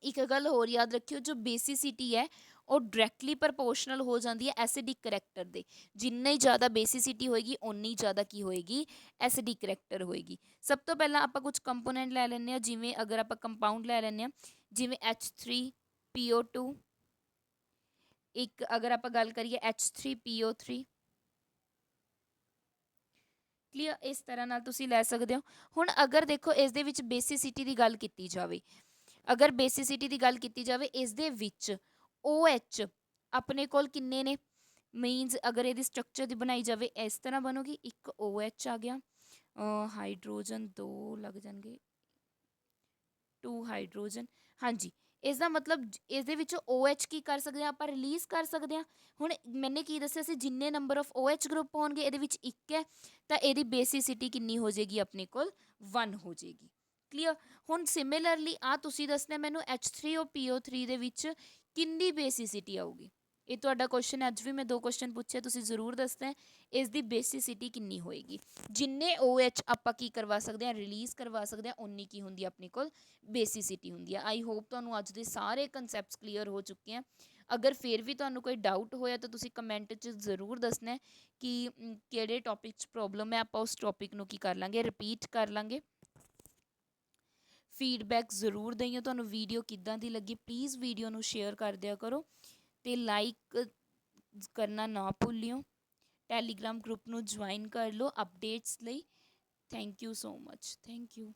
ਇੱਕ ਗੱਲ ਹੋਰ ਯਾਦ ਰੱਖਿਓ, ਜੋ ਬੇਸਿਸਿਟੀ ਹੈ ਉਹ ਡਾਇਰੈਕਟਲੀ ਪ੍ਰਪੋਰਸ਼ਨਲ ਹੋ ਜਾਂਦੀ ਹੈ ਐਸਿਡਿਕ ਕਰੈਕਟਰ ਦੇ। ਜਿੰਨੀ ਜ਼ਿਆਦਾ ਬੇਸਿਸਿਟੀ ਹੋਏਗੀ ਓਨੀ ਜ਼ਿਆਦਾ ਕੀ ਹੋਏਗੀ, ਐਸਿਡਿਕ ਕਰੈਕਟਰ ਹੋਏਗੀ। ਸਭ ਤੋਂ ਪਹਿਲਾਂ ਆਪਾਂ ਕੁਝ ਕੰਪੋਨੈਂਟ ਲੈ ਲੈਂਦੇ ਹਾਂ, ਜਿਵੇਂ ਅਗਰ ਆਪਾਂ ਕੰਪਾਊਂਡ ਲੈ ਲੈਂਦੇ ਹਾਂ, ਜਿਵੇਂ H3PO2, ਇੱਕ ਅਗਰ ਆਪਾਂ ਗੱਲ ਕਰੀਏ H3PO3। ਕਲੀਅਰ। ਇਸ ਤਰ੍ਹਾਂ ਨਾਲ ਤੁਸੀਂ ਲੈ ਸਕਦੇ ਹੋ। ਹੁਣ ਅਗਰ ਦੇਖੋ ਇਸ ਦੇ ਵਿੱਚ ਬੇਸਿਸਿਟੀ ਦੀ ਗੱਲ ਕੀਤੀ ਜਾਵੇ, ਅਗਰ ਬੇਸਿਸਿਟੀ ਦੀ ਗੱਲ ਕੀਤੀ ਜਾਵੇ, ਇਸ ਦੇ ਵਿੱਚ OH ਆਪਣੇ ਕੋਲ ਕਿੰਨੇ ਨੇ, ਮੀਨਸ ਅਗਰ ਇਹਦੀ ਸਟਰਕਚਰ ਦੀ ਬਣਾਈ ਜਾਵੇ ਇਸ ਤਰ੍ਹਾਂ ਬਣੂਗੀ, ਇੱਕ OH ਆ ਗਿਆ, ਹਾਈਡਰੋਜਨ 2 ਲੱਗ ਜਾਣਗੇ, 2 ਹਾਈਡਰੋਜਨ, ਹਾਂਜੀ ਇਸ ਦਾ ਮਤਲਬ ਇਸ ਦੇ ਵਿੱਚੋਂ OH ਕੀ ਕਰ ਸਕਦੇ ਹਾਂ ਆਪਾਂ, ਰਿਲੀਜ਼ ਕਰ ਸਕਦੇ ਹਾਂ। ਹੁਣ ਮੈਨੇ ਕੀ ਦੱਸਿਆ ਸੀ, ਜਿੰਨੇ ਨੰਬਰ ਆਫ OH ਗਰੁੱਪ ਹੋਣਗੇ ਇਹਦੇ ਵਿੱਚ ਇੱਕ ਹੈ, ਤਾਂ ਇਹਦੀ ਬੇਸਿਸਿਟੀ ਕਿੰਨੀ ਹੋ ਜਾਏਗੀ ਆਪਣੇ ਕੋਲ, 1 ਹੋ ਜਾਏਗੀ। ਕਲੀਅਰ। ਹੁਣ ਸਿਮਿਲਰਲੀ ਆ ਤੁਸੀਂ ਦੱਸਣਾ ਮੈਨੂੰ H3O PO3 ਦੇ ਵਿੱਚ ਕਿੰਨੀ ਬੇਸਿਸਿਟੀ ਆਊਗੀ। ਇਹ ਤੁਹਾਡਾ ਕੁਐਸਚਨ, ਅੱਜ ਵੀ ਮੈਂ 2 ਕੁਐਸਚਨ ਪੁੱਛੇ, ਤੁਸੀਂ ਜ਼ਰੂਰ ਦੱਸਣਾ ਇਸ ਦੀ ਬੇਸਿਸਿਟੀ ਕਿੰਨੀ ਹੋਏਗੀ। ਜਿੰਨੇ OH ਆਪਾਂ ਕੀ ਕਰਵਾ ਸਕਦੇ ਹਾਂ, ਰਿਲੀਜ਼ ਕਰਵਾ ਸਕਦੇ ਹਾਂ, ਉਨੀ ਕੀ ਹੁੰਦੀ ਆ ਆਪਣੇ ਕੋਲ, ਬੇਸਿਸਿਟੀ ਹੁੰਦੀ ਆ। ਆਈ ਹੋਪ ਤੁਹਾਨੂੰ ਅੱਜ ਦੇ ਸਾਰੇ ਕਨਸੈਪਟਸ ਕਲੀਅਰ ਹੋ ਚੁੱਕੇ ਆ। ਅਗਰ ਫਿਰ ਵੀ ਤੁਹਾਨੂੰ ਕੋਈ ਡਾਊਟ ਹੋਇਆ ਤਾਂ ਤੁਸੀਂ ਕਮੈਂਟ 'ਚ ਜ਼ਰੂਰ ਦੱਸਣਾ ਕਿ ਕਿਹੜੇ ਟੌਪਿਕ 'ਚ ਪ੍ਰੋਬਲਮ ਹੈ, ਆਪਾਂ ਉਸ ਟੌਪਿਕ ਨੂੰ ਕੀ ਕਰ ਲਾਂਗੇ, ਰਿਪੀਟ ਕਰ ਲਾਂਗੇ। ਫੀਡਬੈਕ ਜ਼ਰੂਰ ਦਈਓ, ਤੁਹਾਨੂੰ ਵੀਡੀਓ ਕਿੱਦਾਂ ਦੀ ਲੱਗੀ। ਪਲੀਜ਼ ਵੀਡੀਓ ਨੂੰ ਸ਼ੇਅਰ ਕਰ ਦਿਆ ਕਰੋ ਅਤੇ ਲਾਈਕ ਕਰਨਾ ਨਾ ਭੁੱਲਿਓ। ਟੈਲੀਗ੍ਰਾਮ ਗਰੁੱਪ ਨੂੰ ਜੁਆਇਨ ਕਰ ਲਓ ਅਪਡੇਟਸ ਲਈ। Thank you so much. Thank you.